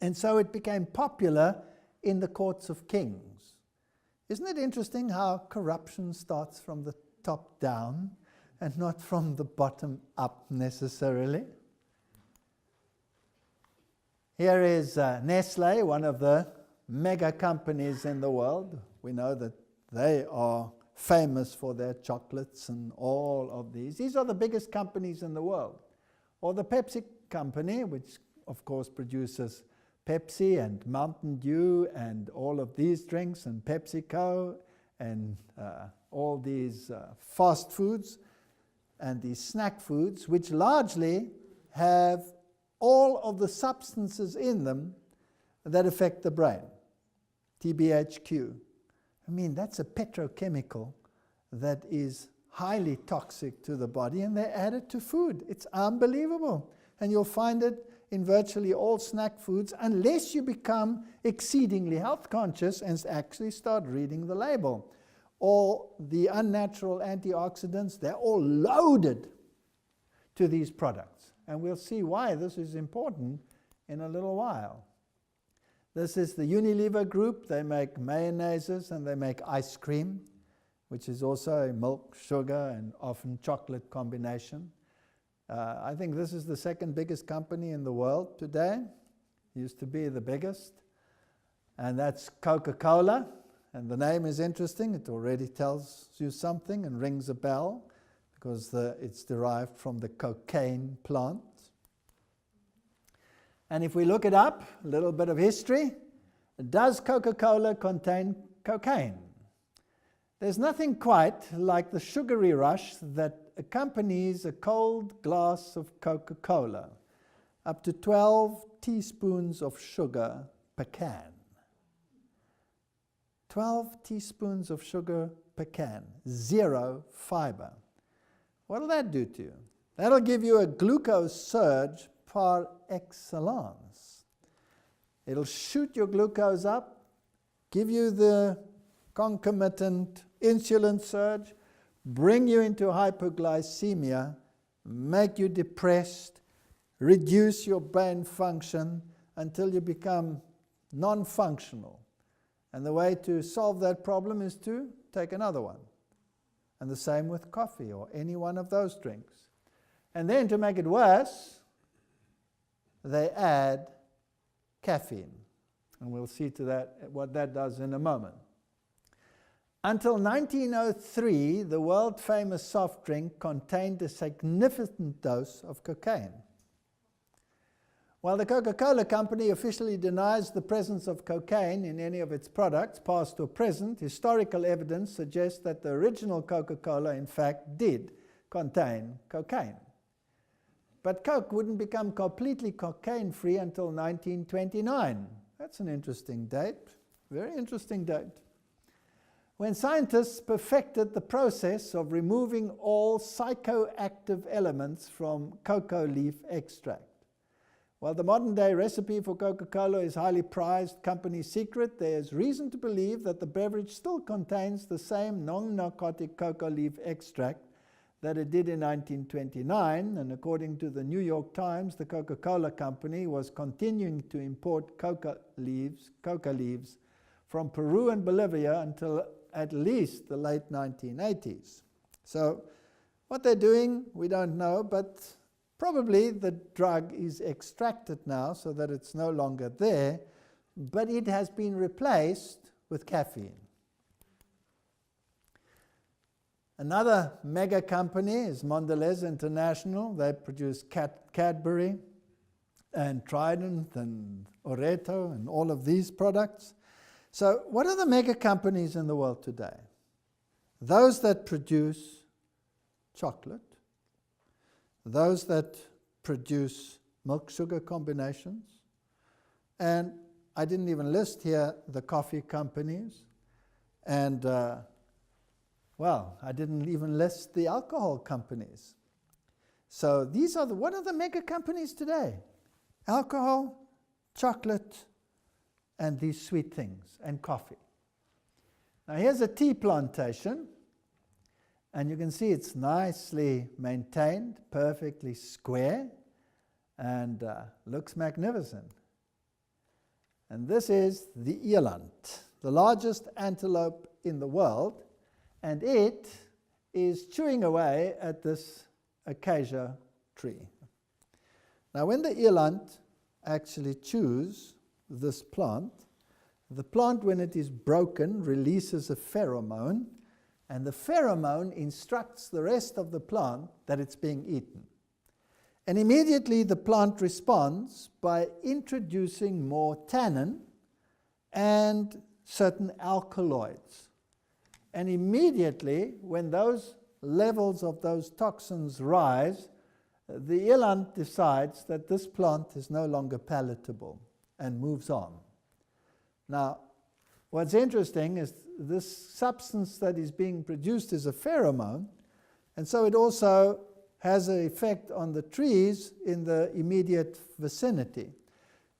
And so it became popular in the courts of kings. Isn't it interesting how corruption starts from the top down and not from the bottom up necessarily? Here is Nestle, one of the mega companies in the world. We know that they are famous for their chocolates and all of these. These are the biggest companies in the world. Or the Pepsi company, which of course produces Pepsi and Mountain Dew and all of these drinks, and PepsiCo and all these fast foods and these snack foods, which largely have all of the substances in them that affect the brain. TBHQ. I mean, that's a petrochemical that is highly toxic to the body, and they add it to food. It's unbelievable. And you'll find it in virtually all snack foods, unless you become exceedingly health conscious and actually start reading the label. All the unnatural antioxidants, they're all loaded to these products. And we'll see why this is important in a little while. This is the Unilever group. They make mayonnaises and they make ice cream, which is also a milk, sugar, and often chocolate combination. I think this is the second biggest company in the world today. Used to be the biggest. And that's Coca-Cola. And the name is interesting. It already tells you something and rings a bell, because it's derived from the cocaine plant. And if we look it up, a little bit of history, does Coca-Cola contain cocaine? There's nothing quite like the sugary rush that accompanies a cold glass of Coca-Cola. Up to 12 teaspoons of sugar per can. 12 teaspoons of sugar per can. 0 fiber. What will that do to you? That'll give you a glucose surge par excellence. It'll shoot your glucose up, give you the concomitant insulin surge, bring you into hypoglycemia, make you depressed, reduce your brain function until you become non-functional. And the way to solve that problem is to take another one. And the same with coffee or any one of those drinks. And then to make it worse, they add caffeine. And we'll see to that what that does in a moment. Until 1903, the world-famous soft drink contained a significant dose of cocaine. While the Coca-Cola company officially denies the presence of cocaine in any of its products, past or present, historical evidence suggests that the original Coca-Cola, in fact, did contain cocaine. But Coke wouldn't become completely cocaine-free until 1929. That's an interesting date, very interesting date, when scientists perfected the process of removing all psychoactive elements from cocoa leaf extract. While the modern-day recipe for Coca-Cola is highly prized company secret, there is reason to believe that the beverage still contains the same non-narcotic cocoa leaf extract that it did in 1929, and according to the New York Times, the Coca-Cola company was continuing to import coca leaves from Peru and Bolivia until at least the late 1980s. So what they're doing, we don't know, but probably the drug is extracted now so that it's no longer there, but it has been replaced with caffeine. Another mega company is Mondelez International. They produce Cadbury and Trident and Oreto and all of these products. So what are the mega companies in the world today? Those that produce chocolate, those that produce milk-sugar combinations, and I didn't even list here the coffee companies, and well, I didn't even list the alcohol companies. So these are what are the mega companies today? Alcohol, chocolate, and these sweet things, and coffee. Now here's a tea plantation, and you can see it's nicely maintained, perfectly square, and looks magnificent. And this is the eland, the largest antelope in the world, and it is chewing away at this acacia tree. Now when the eland actually chews this plant, the plant, when it is broken, releases a pheromone, and the pheromone instructs the rest of the plant that it's being eaten. And immediately the plant responds by introducing more tannin and certain alkaloids. And immediately, when those levels of those toxins rise, the eland decides that this plant is no longer palatable and moves on. Now, what's interesting is this substance that is being produced is a pheromone, and so it also has an effect on the trees in the immediate vicinity.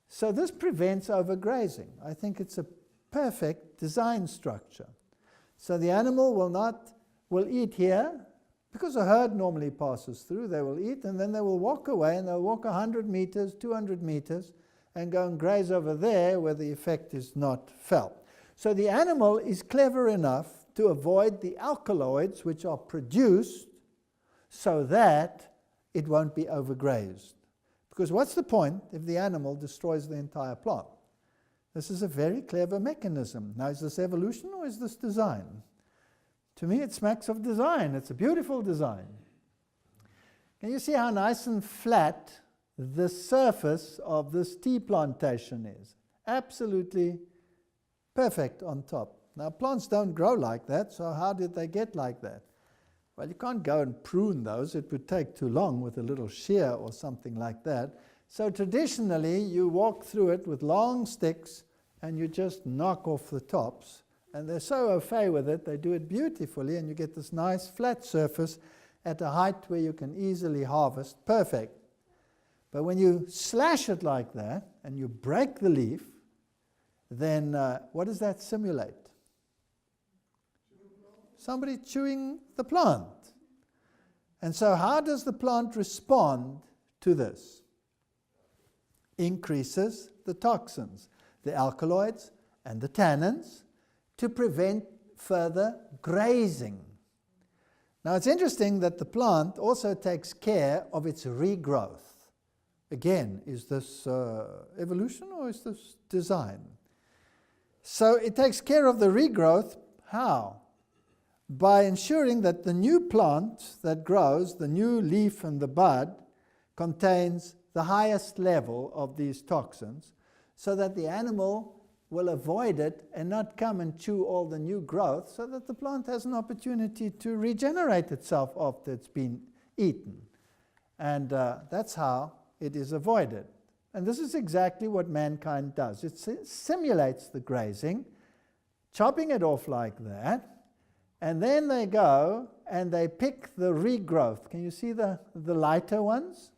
So this prevents overgrazing. I think it's a perfect design structure. So the animal will eat here, because a herd normally passes through, they will eat, and then they will walk away, and they'll walk 100 meters, 200 meters, and go and graze over there where the effect is not felt. So the animal is clever enough to avoid the alkaloids which are produced so that it won't be overgrazed. Because what's the point if the animal destroys the entire plant? This is a very clever mechanism. Now, is this evolution or is this design? To me, it smacks of design. It's a beautiful design. Can you see how nice and flat the surface of this tea plantation is? Absolutely perfect on top. Now, plants don't grow like that, so how did they get like that? Well, you can't go and prune those. It would take too long with a little shear or something like that. So traditionally, you walk through it with long sticks and you just knock off the tops. And they're so au fait with it, they do it beautifully, and you get this nice flat surface at a height where you can easily harvest. Perfect. But when you slash it like that and you break the leaf, then what does that simulate? Somebody chewing the plant. And so how does the plant respond to this? Increases the toxins, the alkaloids and the tannins, to prevent further grazing. Now it's interesting that the plant also takes care of its regrowth. Again, is this evolution or is this design? So it takes care of the regrowth. How? By ensuring that the new plant that grows, the new leaf and the bud, contains the highest level of these toxins, so that the animal will avoid it and not come and chew all the new growth, so that the plant has an opportunity to regenerate itself after it's been eaten. And that's how it is avoided. And this is exactly what mankind does. It simulates the grazing, chopping it off like that, and then they go and they pick the regrowth. Can you see the lighter ones?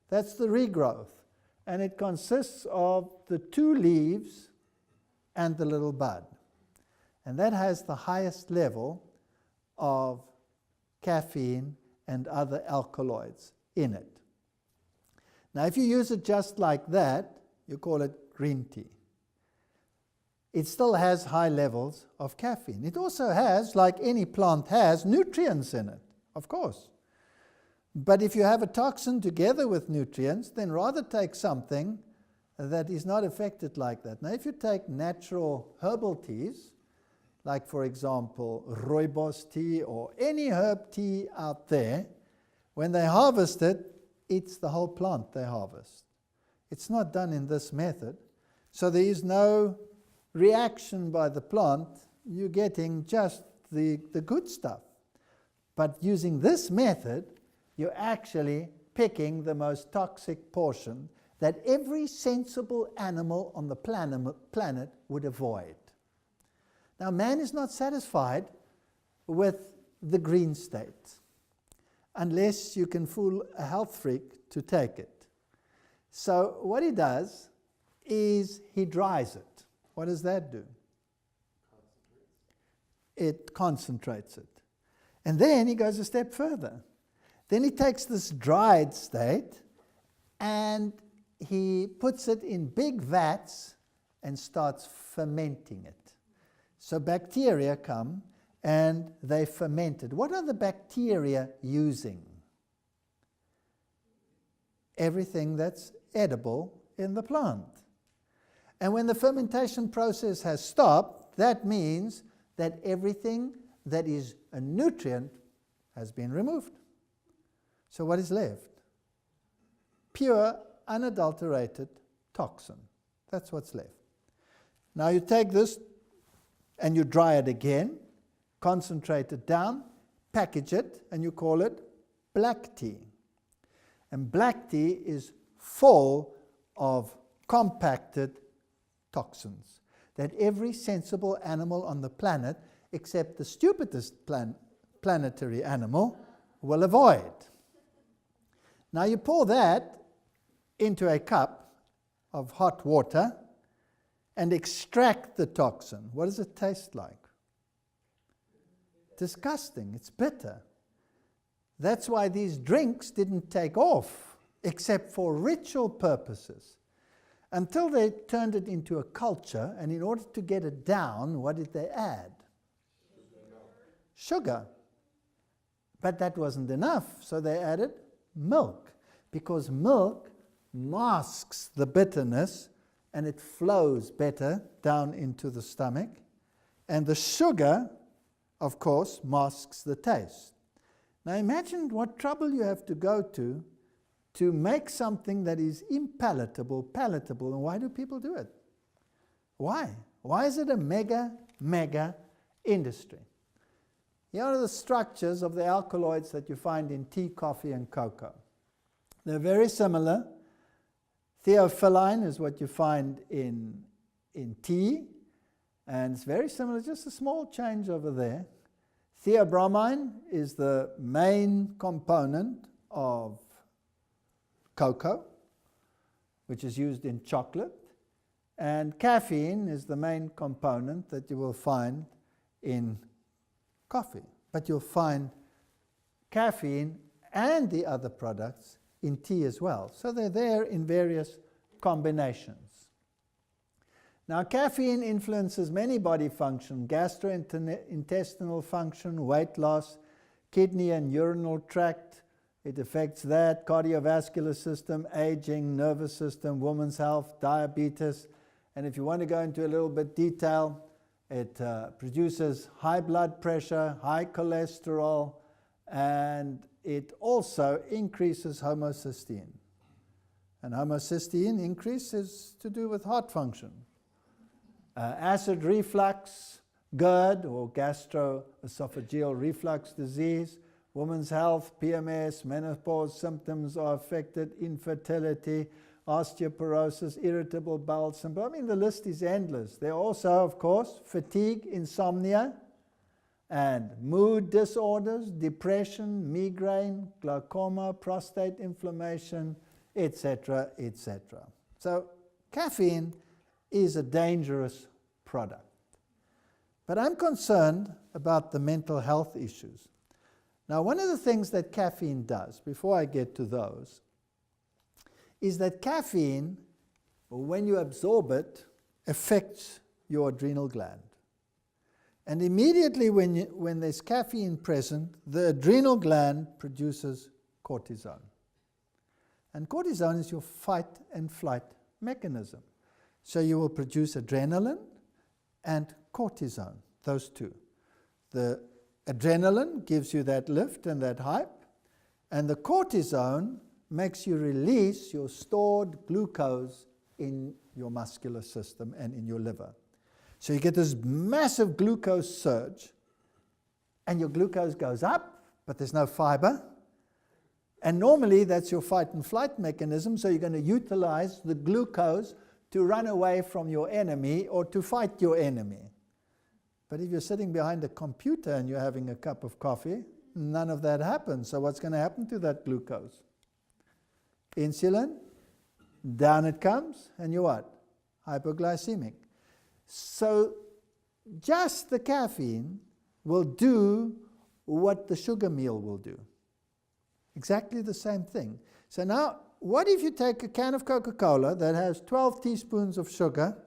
That's the regrowth. And it consists of the two leaves and the little bud. And that has the highest level of caffeine and other alkaloids in it. Now, if you use it just like that, you call it green tea. It still has high levels of caffeine. It also has, like any plant has, nutrients in it, of course. But if you have a toxin together with nutrients, then rather take something that is not affected like that. Now, if you take natural herbal teas, like, for example, rooibos tea or any herb tea out there, when they harvest it, it's the whole plant they harvest. It's not done in this method. So there is no reaction by the plant. You're getting just the good stuff. But using this method, you're actually picking the most toxic portion that every sensible animal on the planet would avoid. Now, man is not satisfied with the green state unless you can fool a health freak to take it. So what he does is he dries it. What does that do? It concentrates it. And then he goes a step further. Then he takes this dried state and he puts it in big vats and starts fermenting it. So bacteria come and they ferment it. What are the bacteria using? Everything that's edible in the plant. And when the fermentation process has stopped, that means that everything that is a nutrient has been removed. So what is left? Pure, unadulterated toxin. That's what's left. Now you take this and you dry it again, concentrate it down, package it, and you call it black tea. And black tea is full of compacted toxins that every sensible animal on the planet, except the stupidest planetary animal, will avoid. Now you pour that into a cup of hot water and extract the toxin. What does it taste like? Disgusting. It's bitter. That's why these drinks didn't take off, except for ritual purposes, until they turned it into a culture. And in order to get it down, what did they add? Sugar. But that wasn't enough, so they added milk, because milk masks the bitterness and it flows better down into the stomach. And the sugar, of course, masks the taste. Now imagine what trouble you have to go to make something that is impalatable, palatable. And why do people do it? Why? Why is it a mega industry? Here are the structures of the alkaloids that you find in tea, coffee, and cocoa. They're very similar. Theophylline is what you find in tea, and it's very similar, just a small change over there. Theobromine is the main component of cocoa, which is used in chocolate, and caffeine is the main component that you will find in coffee. But you'll find caffeine and the other products in tea as well. So they're there in various combinations. Now, caffeine influences many body function: gastrointestinal function, weight loss, kidney and urinary tract. It affects that, cardiovascular system, aging, nervous system, women's health, diabetes. And if you want to go into a little bit detail, it produces high blood pressure, high cholesterol, and it also increases homocysteine. And homocysteine increase is to do with heart function. Acid reflux, GERD, or gastroesophageal reflux disease, women's health, PMS, menopause symptoms are affected, infertility, osteoporosis, irritable bowel syndrome. I mean, the list is endless. There are also, of course, fatigue, insomnia, and mood disorders, depression, migraine, glaucoma, prostate inflammation, etc., etc. So caffeine is a dangerous product. But I'm concerned about the mental health issues. Now, one of the things that caffeine does, before I get to those, is that caffeine, when you absorb it, affects your adrenal gland. And immediately when there's caffeine present, the adrenal gland produces cortisol. And cortisol is your fight and flight mechanism. So you will produce adrenaline and cortisol, those two. The adrenaline gives you that lift and that hype, and the cortisone makes you release your stored glucose in your muscular system and in your liver. So you get this massive glucose surge, and your glucose goes up, but there's no fiber. And normally that's your fight and flight mechanism, so you're going to utilize the glucose to run away from your enemy or to fight your enemy. But if you're sitting behind a computer and you're having a cup of coffee, none of that happens. So what's going to happen to that glucose? Insulin, down it comes, and you're what? Hypoglycemic. So just the caffeine will do what the sugar meal will do. Exactly the same thing. So now, what if you take a can of Coca-Cola that has 12 teaspoons of sugar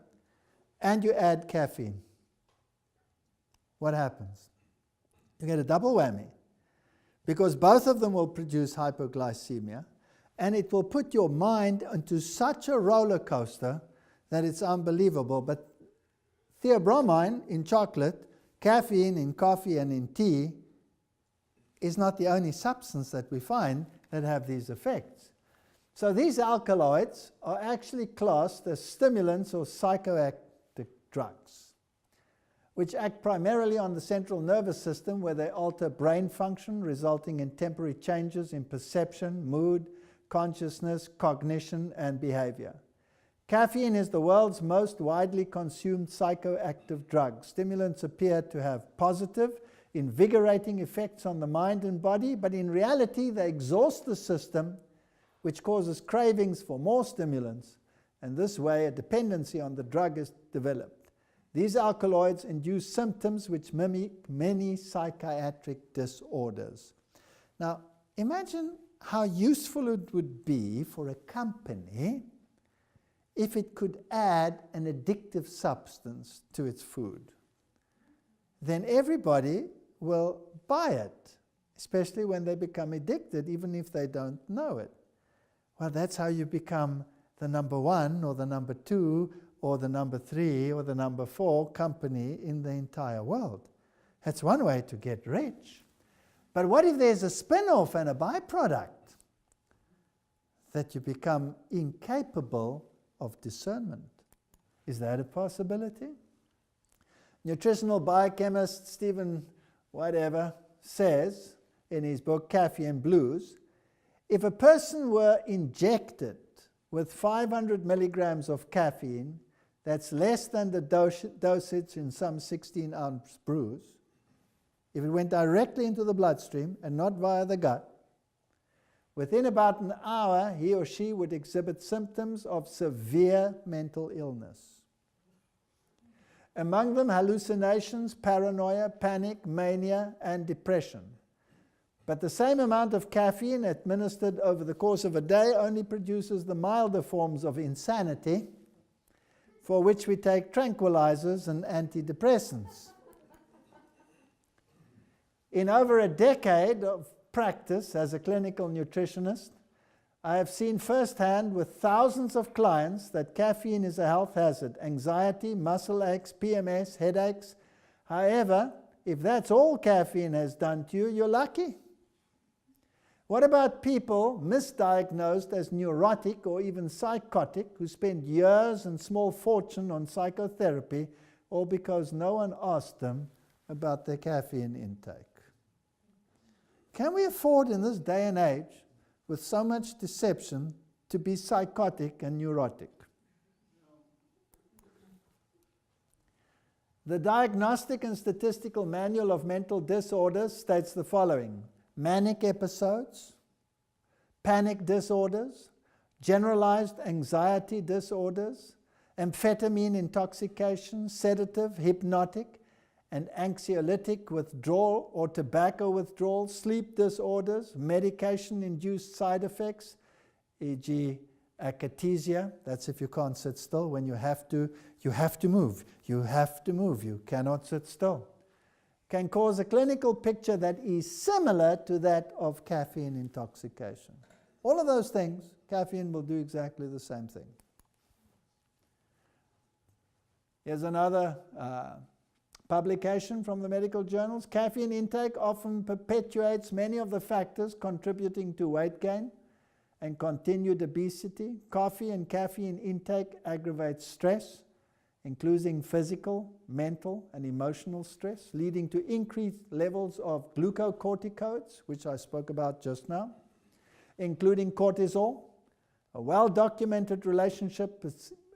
and you add caffeine? What happens? You get a double whammy, because both of them will produce hypoglycemia, and it will put your mind into such a roller coaster that it's unbelievable. But theobromine in chocolate, caffeine in coffee and in tea is not the only substance that we find that have these effects. So these alkaloids are actually classed as stimulants or psychoactive drugs, which act primarily on the central nervous system, where they alter brain function, resulting in temporary changes in perception, mood, consciousness, cognition, and behavior. Caffeine is the world's most widely consumed psychoactive drug. Stimulants appear to have positive, invigorating effects on the mind and body, but in reality they exhaust the system, which causes cravings for more stimulants, and this way a dependency on the drug is developed. These alkaloids induce symptoms which mimic many psychiatric disorders. Now, imagine how useful it would be for a company if it could add an addictive substance to its food. Then everybody will buy it, especially when they become addicted, even if they don't know it. Well, that's how you become the number 1 or the number 2 or the number 3 or the number 4 company in the entire world. That's one way to get rich. But what if there's a spin-off and a byproduct? That you become incapable of discernment. Is that a possibility? Nutritional biochemist Stephen whatever says in his book Caffeine Blues, if a person were injected with 500 milligrams of caffeine, that's less than the dosage in some 16-ounce brews, if it went directly into the bloodstream and not via the gut, within about an hour, he or she would exhibit symptoms of severe mental illness. Among them, hallucinations, paranoia, panic, mania, and depression. But the same amount of caffeine administered over the course of a day only produces the milder forms of insanity, for which we take tranquilizers and antidepressants. In over a decade of practice as a clinical nutritionist, I have seen firsthand with thousands of clients that caffeine is a health hazard. Anxiety, muscle aches, PMS, headaches. However, if that's all caffeine has done to you, you're lucky. What about people misdiagnosed as neurotic or even psychotic who spend years and small fortune on psychotherapy, all because no one asked them about their caffeine intake? Can we afford in this day and age, with so much deception, to be psychotic and neurotic? The Diagnostic and Statistical Manual of Mental Disorders states the following: manic episodes, panic disorders, generalized anxiety disorders, amphetamine intoxication, sedative, hypnotic, and anxiolytic withdrawal or tobacco withdrawal, sleep disorders, medication-induced side effects, e.g. akathisia, that's if you can't sit still. When you have to move. You have to move. You cannot sit still. Can cause a clinical picture that is similar to that of caffeine intoxication. All of those things, caffeine will do exactly the same thing. Here's another publication from the medical journals. Caffeine intake often perpetuates many of the factors contributing to weight gain and continued obesity. Coffee and caffeine intake aggravates stress, including physical, mental, and emotional stress, leading to increased levels of glucocorticoids, which I spoke about just now, including cortisol. A well-documented relationship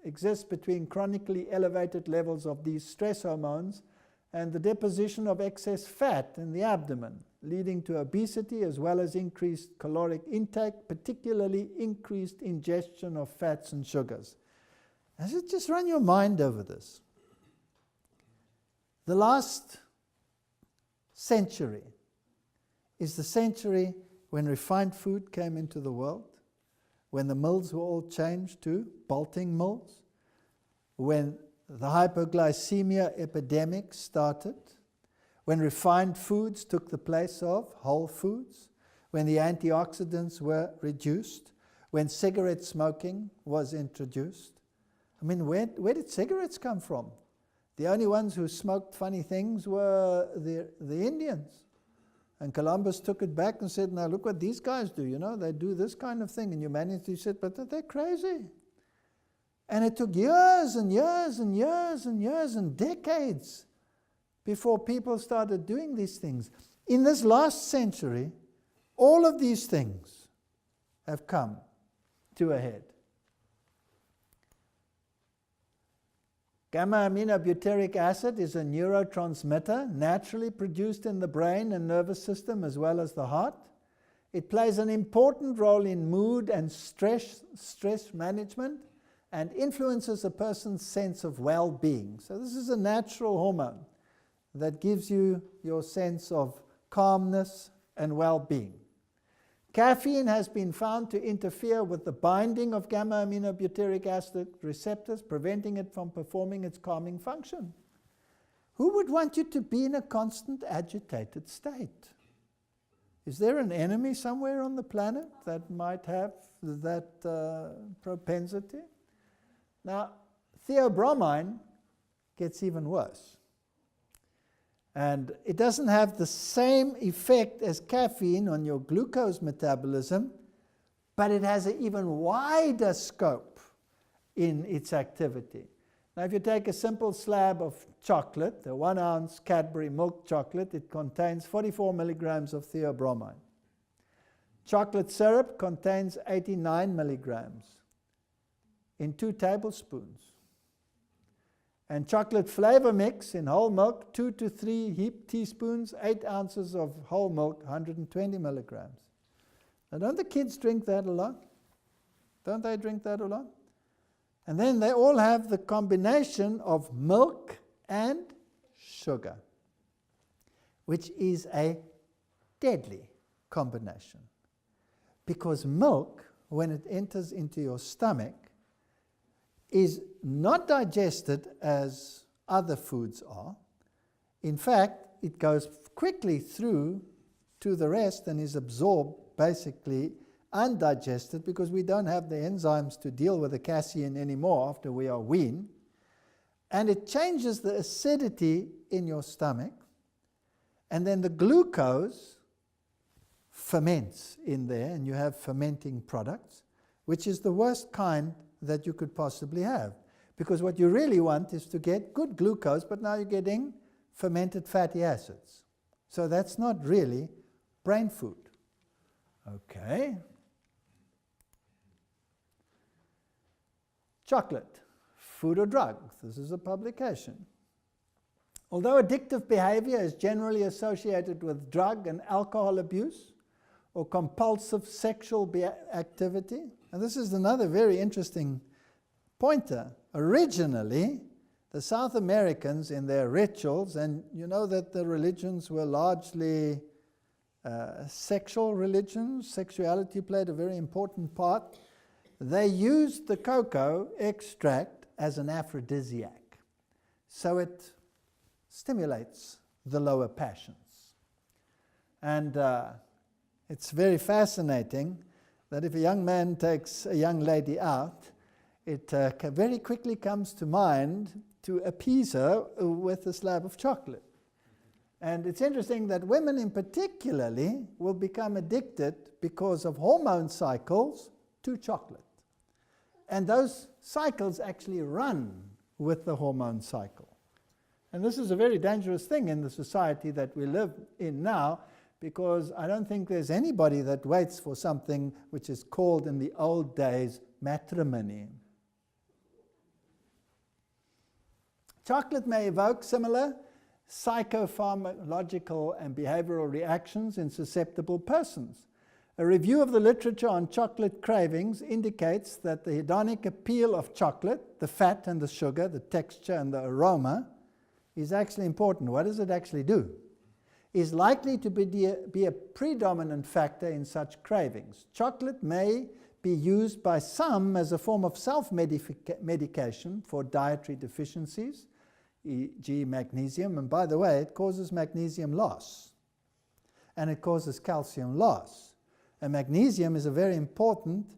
exists between chronically elevated levels of these stress hormones and the deposition of excess fat in the abdomen, leading to obesity as well as increased caloric intake, particularly increased ingestion of fats and sugars. Just run your mind over this. The last century is the century when refined food came into the world, when the mills were all changed to bolting mills, when the hypoglycemia epidemic started, when refined foods took the place of whole foods, when the antioxidants were reduced, when cigarette smoking was introduced. I mean, where did cigarettes come from? The only ones who smoked funny things were the Indians. And Columbus took it back and said, now look what these guys do, they do this kind of thing. And humanity said, but they're crazy. And it took years and years and years and years and decades before people started doing these things. In this last century, all of these things have come to a head. Gamma-aminobutyric acid is a neurotransmitter naturally produced in the brain and nervous system as well as the heart. It plays an important role in mood and stress management and influences a person's sense of well-being. So this is a natural hormone that gives you your sense of calmness and well-being. Caffeine has been found to interfere with the binding of gamma-aminobutyric acid receptors, preventing it from performing its calming function. Who would want you to be in a constant agitated state? Is there an enemy somewhere on the planet that might have that propensity? Now, theobromine gets even worse. And it doesn't have the same effect as caffeine on your glucose metabolism, but it has an even wider scope in its activity. Now, if you take a simple slab of chocolate, a 1 ounce Cadbury milk chocolate, it contains 44 milligrams of theobromine. Chocolate syrup contains 89 milligrams in 2 tablespoons. And chocolate flavor mix in whole milk, 2 to 3 heaped teaspoons, 8 ounces of whole milk, 120 milligrams. Now, don't the kids drink that a lot? Don't they drink that a lot? And then they all have the combination of milk and sugar, which is a deadly combination. Because milk, when it enters into your stomach, is not digested as other foods are. In fact, it goes quickly through to the rest and is absorbed basically undigested because we don't have the enzymes to deal with the casein anymore after we are weaned. And it changes the acidity in your stomach. And then the glucose ferments in there, and you have fermenting products, which is the worst kind that you could possibly have. Because what you really want is to get good glucose, but now you're getting fermented fatty acids. So that's not really brain food. Okay. Chocolate, food or drug. This is a publication. Although addictive behavior is generally associated with drug and alcohol abuse or compulsive sexual activity, and this is another very interesting pointer. Originally, the South Americans in their rituals, and you know that the religions were largely sexual religions, sexuality played a very important part. They used the cocoa extract as an aphrodisiac. So it stimulates the lower passions. And it's very fascinating that if a young man takes a young lady out, it very quickly comes to mind to appease her with a slab of chocolate. And it's interesting that women in particularly will become addicted because of hormone cycles to chocolate. And those cycles actually run with the hormone cycle. And this is a very dangerous thing in the society that we live in now, because I don't think there's anybody that waits for something which is called in the old days matrimony. Chocolate may evoke similar psychopharmacological and behavioral reactions in susceptible persons. A review of the literature on chocolate cravings indicates that the hedonic appeal of chocolate, the fat and the sugar, the texture and the aroma, is actually important. What does it actually do? Is likely to be a predominant factor in such cravings. Chocolate may be used by some as a form of self-medication for dietary deficiencies, e.g. magnesium, and by the way, it causes magnesium loss, and it causes calcium loss. And magnesium is a very important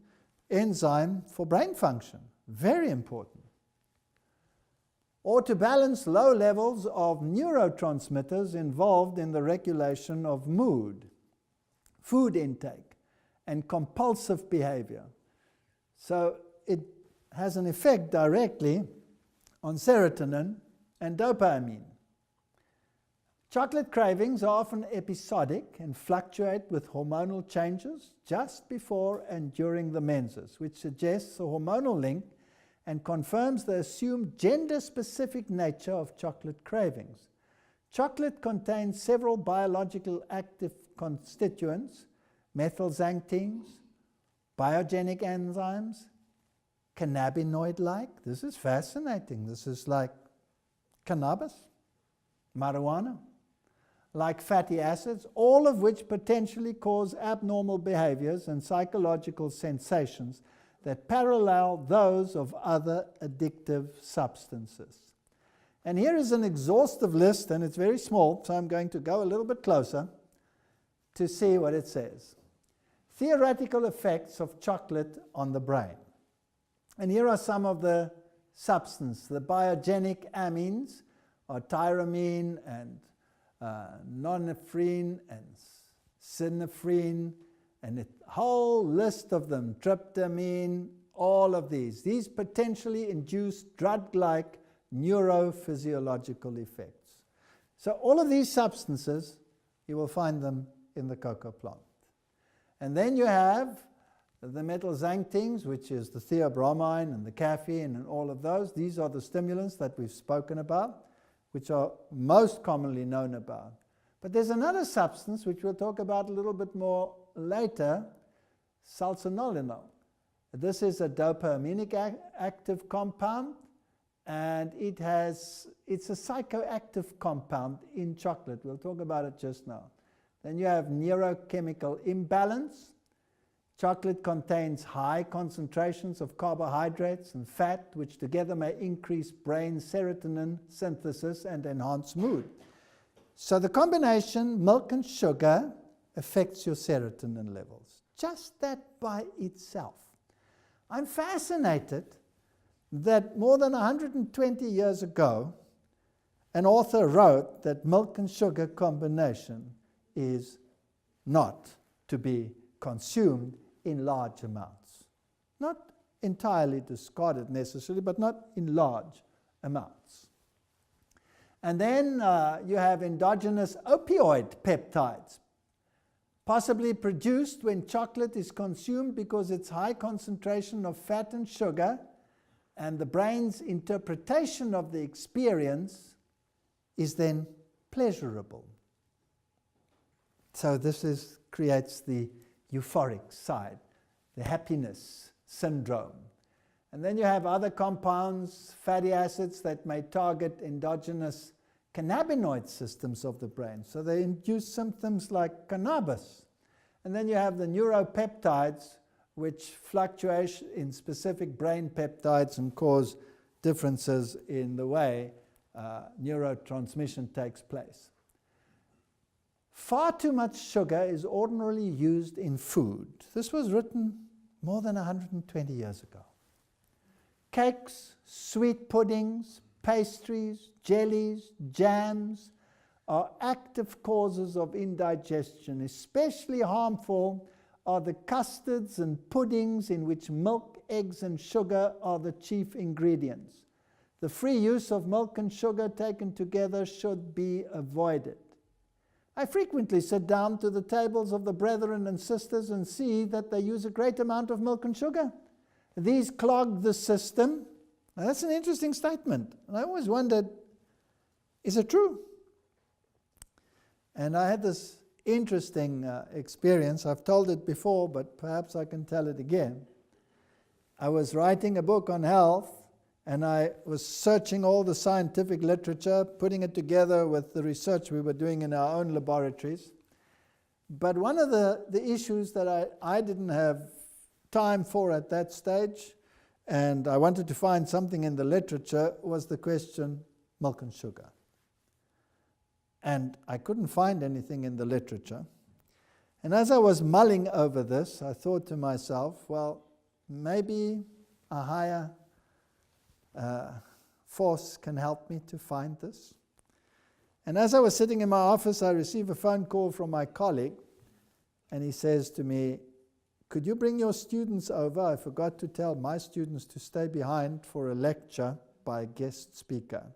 enzyme for brain function, very important. or to balance low levels of neurotransmitters involved in the regulation of mood, food intake, and compulsive behavior. So it has an effect directly on serotonin and dopamine. Chocolate cravings are often episodic and fluctuate with hormonal changes just before and during the menses, which suggests a hormonal link and confirms the assumed gender-specific nature of chocolate cravings. Chocolate contains several biological active constituents, methylxanthines, biogenic enzymes, cannabinoid-like. This is fascinating. This is like cannabis, marijuana, like fatty acids, all of which potentially cause abnormal behaviors and psychological sensations that parallel those of other addictive substances. And here is an exhaustive list, and it's very small, so I'm going to go a little bit closer to see what it says. Theoretical effects of chocolate on the brain. And here are some of the substances. The biogenic amines are tyramine and nonephrine and synephrine, and a whole list of them, tryptamine, all of these. These potentially induce drug-like neurophysiological effects. So all of these substances, you will find them in the cocoa plant. And then you have the methylxanthines, which is the theobromine and the caffeine and all of those. These are the stimulants that we've spoken about, which are most commonly known about. But there's another substance which we'll talk about a little bit more later, sulfonylurenol. This is a dopaminic active compound, and it's a psychoactive compound in chocolate. We'll talk about it just now. Then you have neurochemical imbalance. Chocolate contains high concentrations of carbohydrates and fat, which together may increase brain serotonin synthesis and enhance mood. So the combination milk and sugar affects your serotonin levels. Just that by itself. I'm fascinated that more than 120 years ago, an author wrote that milk and sugar combination is not to be consumed in large amounts. Not entirely discarded necessarily, but not in large amounts. And then you have endogenous opioid peptides, possibly produced when chocolate is consumed because it's high concentration of fat and sugar, and the brain's interpretation of the experience is then pleasurable. So this creates the euphoric side, the happiness syndrome. And then you have other compounds, fatty acids, that may target endogenous cannabinoid systems of the brain. So they induce symptoms like cannabis. And then you have the neuropeptides, which fluctuate in specific brain peptides and cause differences in the way neurotransmission takes place. Far too much sugar is ordinarily used in food. This was written more than 120 years ago. Cakes, sweet puddings, pastries, jellies, jams are active causes of indigestion. Especially harmful are the custards and puddings in which milk, eggs, and sugar are the chief ingredients. The free use of milk and sugar taken together should be avoided. I frequently sit down to the tables of the brethren and sisters and see that they use a great amount of milk and sugar. These clog the system. Now that's an interesting statement. And I always wondered, is it true? And I had this interesting experience. I've told it before, but perhaps I can tell it again. I was writing a book on health, and I was searching all the scientific literature, putting it together with the research we were doing in our own laboratories. But one of the issues that I didn't have time for at that stage, and I wanted to find something in the literature, was the question milk and sugar. And I couldn't find anything in the literature. And as I was mulling over this, I thought to myself, well, maybe a higher force can help me to find this? And as I was sitting in my office, I received a phone call from my colleague, and he says to me, could you bring your students over? I forgot to tell my students to stay behind for a lecture by a guest speaker.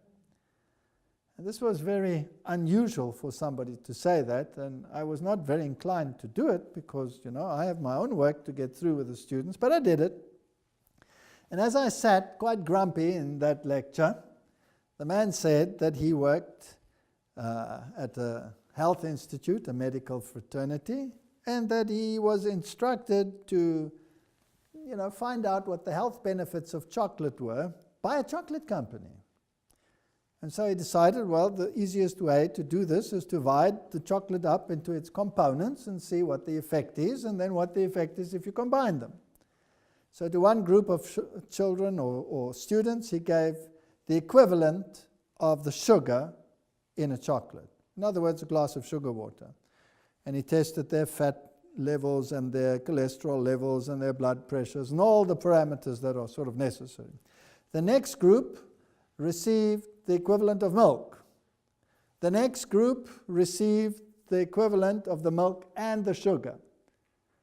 And this was very unusual for somebody to say that, and I was not very inclined to do it because, I have my own work to get through with the students, but I did it. And as I sat quite grumpy in that lecture, the man said that he worked at a health institute, a medical fraternity, and that he was instructed to, find out what the health benefits of chocolate were by a chocolate company. And so he decided, well, the easiest way to do this is to divide the chocolate up into its components and see what the effect is, and then what the effect is if you combine them. So to one group of children or students, he gave the equivalent of the sugar in a chocolate. In other words, a glass of sugar water. And he tested their fat levels and their cholesterol levels and their blood pressures and all the parameters that are sort of necessary. The next group received the equivalent of milk. The next group received the equivalent of the milk and the sugar.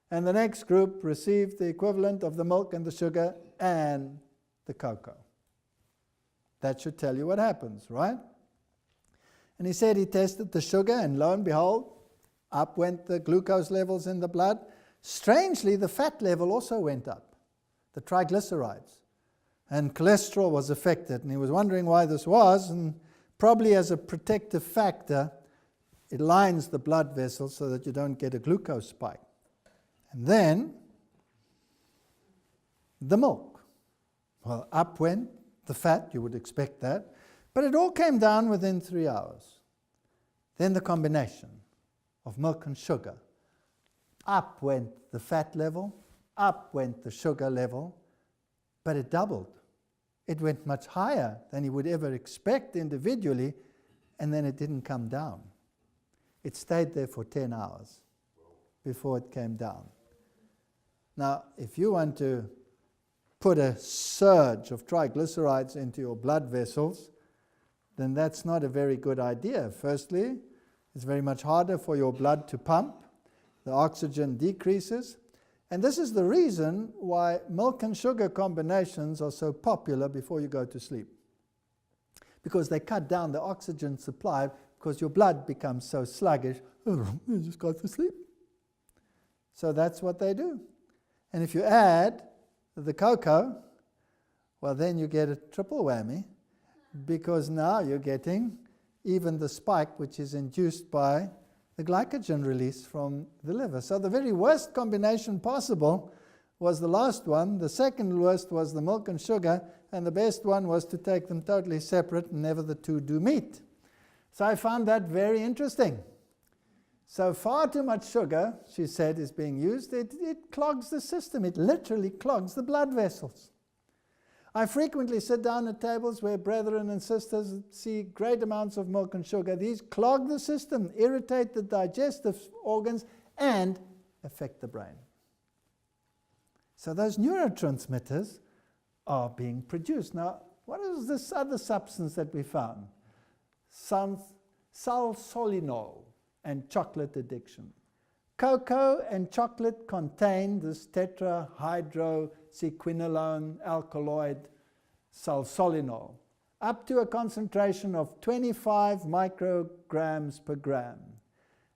And the next group received the equivalent of the milk and the sugar and the cocoa. That should tell you what happens, right? And he said he tested the sugar, and lo and behold, up went the glucose levels in the blood. Strangely, the fat level also went up, the triglycerides. And cholesterol was affected, and he was wondering why this was, and probably as a protective factor, it lines the blood vessels so that you don't get a glucose spike. And then, the milk. Well, up went the fat, you would expect that, but it all came down within 3 hours. Then the combination of milk and sugar. Up went the fat level, up went the sugar level, but it doubled. It went much higher than you would ever expect individually, and then it didn't come down. It stayed there for 10 hours before it came down. Now, if you want to put a surge of triglycerides into your blood vessels, then that's not a very good idea. Firstly, it's very much harder for your blood to pump. The oxygen decreases. And this is the reason why milk and sugar combinations are so popular before you go to sleep. Because they cut down the oxygen supply because your blood becomes so sluggish, you just go to sleep. So that's what they do. And if you add the cocoa, well, then you get a triple whammy, because now you're getting even the spike which is induced by the glycogen release from the liver. So the very worst combination possible was the last one. The second worst was the milk and sugar, and the best one was to take them totally separate and never the two do meet. So I found that very interesting. So far too much sugar, she said, is being used. It clogs the system. It literally clogs the blood vessels. I frequently sit down at tables where brethren and sisters see great amounts of milk and sugar. These clog the system, irritate the digestive organs, and affect the brain. So those neurotransmitters are being produced. Now, what is this other substance that we found? Salsolinol and chocolate addiction. Cocoa and chocolate contain this tetrahydrosequinolone alkaloid salsolinol, up to a concentration of 25 micrograms per gram.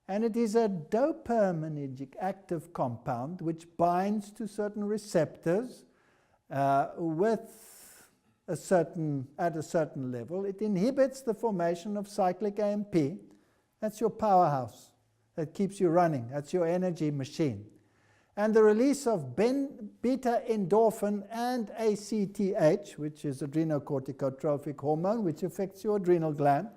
And it is a dopaminergic active compound which binds to certain receptors at a certain level. It inhibits the formation of cyclic AMP. That's your powerhouse that keeps you running. That's your energy machine. And the release of beta endorphin and ACTH, which is adrenocorticotropic hormone, which affects your adrenal gland,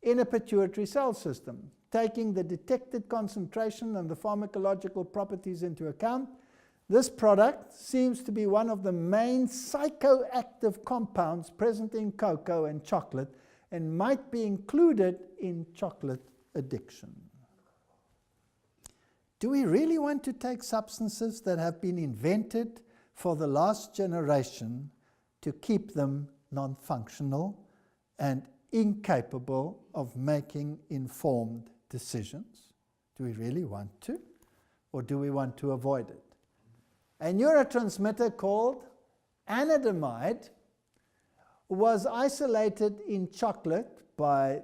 in a pituitary cell system. Taking the detected concentration and the pharmacological properties into account, this product seems to be one of the main psychoactive compounds present in cocoa and chocolate, and might be included in chocolate addiction. Do we really want to take substances that have been invented for the last generation to keep them non-functional, and incapable of making informed decisions. Do we really want to? Or do we want to avoid it? A neurotransmitter called anandamide was isolated in chocolate by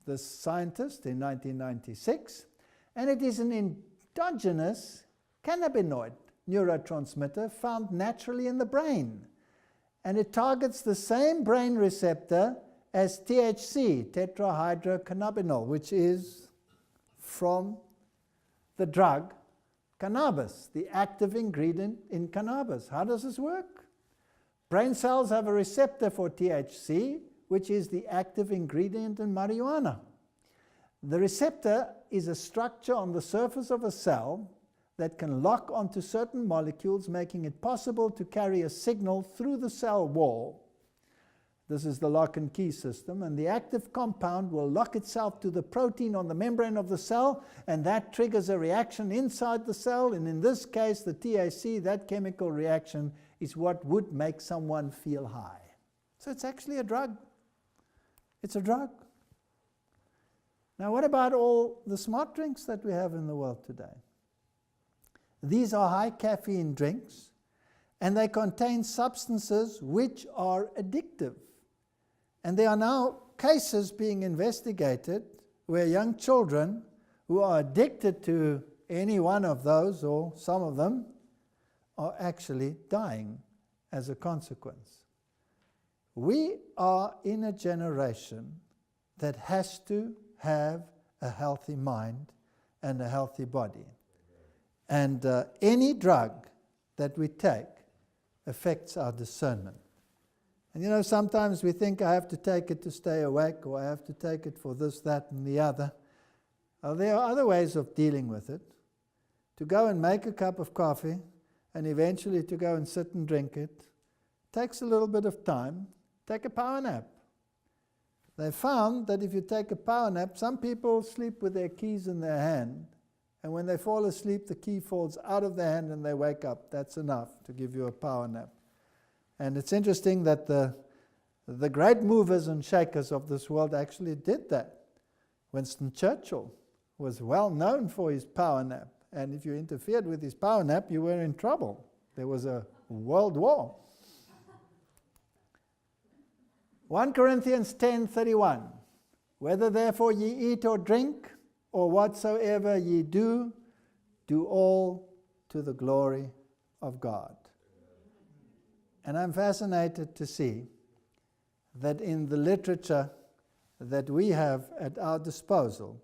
the scientist in 1996, and it is an endogenous cannabinoid neurotransmitter found naturally in the brain. And it targets the same brain receptor as THC, tetrahydrocannabinol, which is from the drug cannabis, the active ingredient in cannabis. How does this work? Brain cells have a receptor for THC, which is the active ingredient in marijuana. The receptor is a structure on the surface of a cell that can lock onto certain molecules, making it possible to carry a signal through the cell wall. This is the lock and key system, and the active compound will lock itself to the protein on the membrane of the cell, and that triggers a reaction inside the cell, and in this case, the THC, that chemical reaction, is what would make someone feel high. So it's actually a drug. It's a drug. Now, what about all the smart drinks that we have in the world today? These are high caffeine drinks, and they contain substances which are addictive. And there are now cases being investigated where young children who are addicted to any one of those, or some of them, are actually dying as a consequence. We are in a generation that has to have a healthy mind and a healthy body. And any drug that we take affects our discernment. And you know, sometimes we think I have to take it to stay awake, or I have to take it for this, that, and the other. There are other ways of dealing with it. To go and make a cup of coffee, and eventually to go and sit and drink it, takes a little bit of time. Take a power nap. They found that if you take a power nap, some people sleep with their keys in their hand, and when they fall asleep, the key falls out of their hand and they wake up. That's enough to give you a power nap. And it's interesting that the great movers and shakers of this world actually did that. Winston Churchill was well known for his power nap, and if you interfered with his power nap, you were in trouble. There was a world war. 1 Corinthians 10:31, whether therefore ye eat or drink, or whatsoever ye do, do all to the glory of God. And I'm fascinated to see that in the literature that we have at our disposal,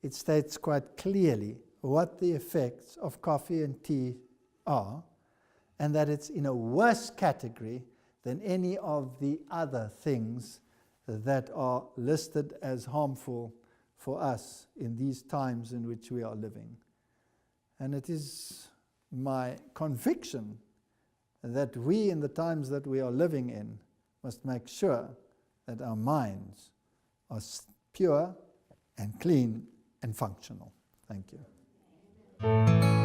it states quite clearly what the effects of coffee and tea are, and that it's in a worse category than any of the other things that are listed as harmful for us in these times in which we are living. And it is my conviction that we, in the times that we are living in, must make sure that our minds are pure and clean and functional. Thank you.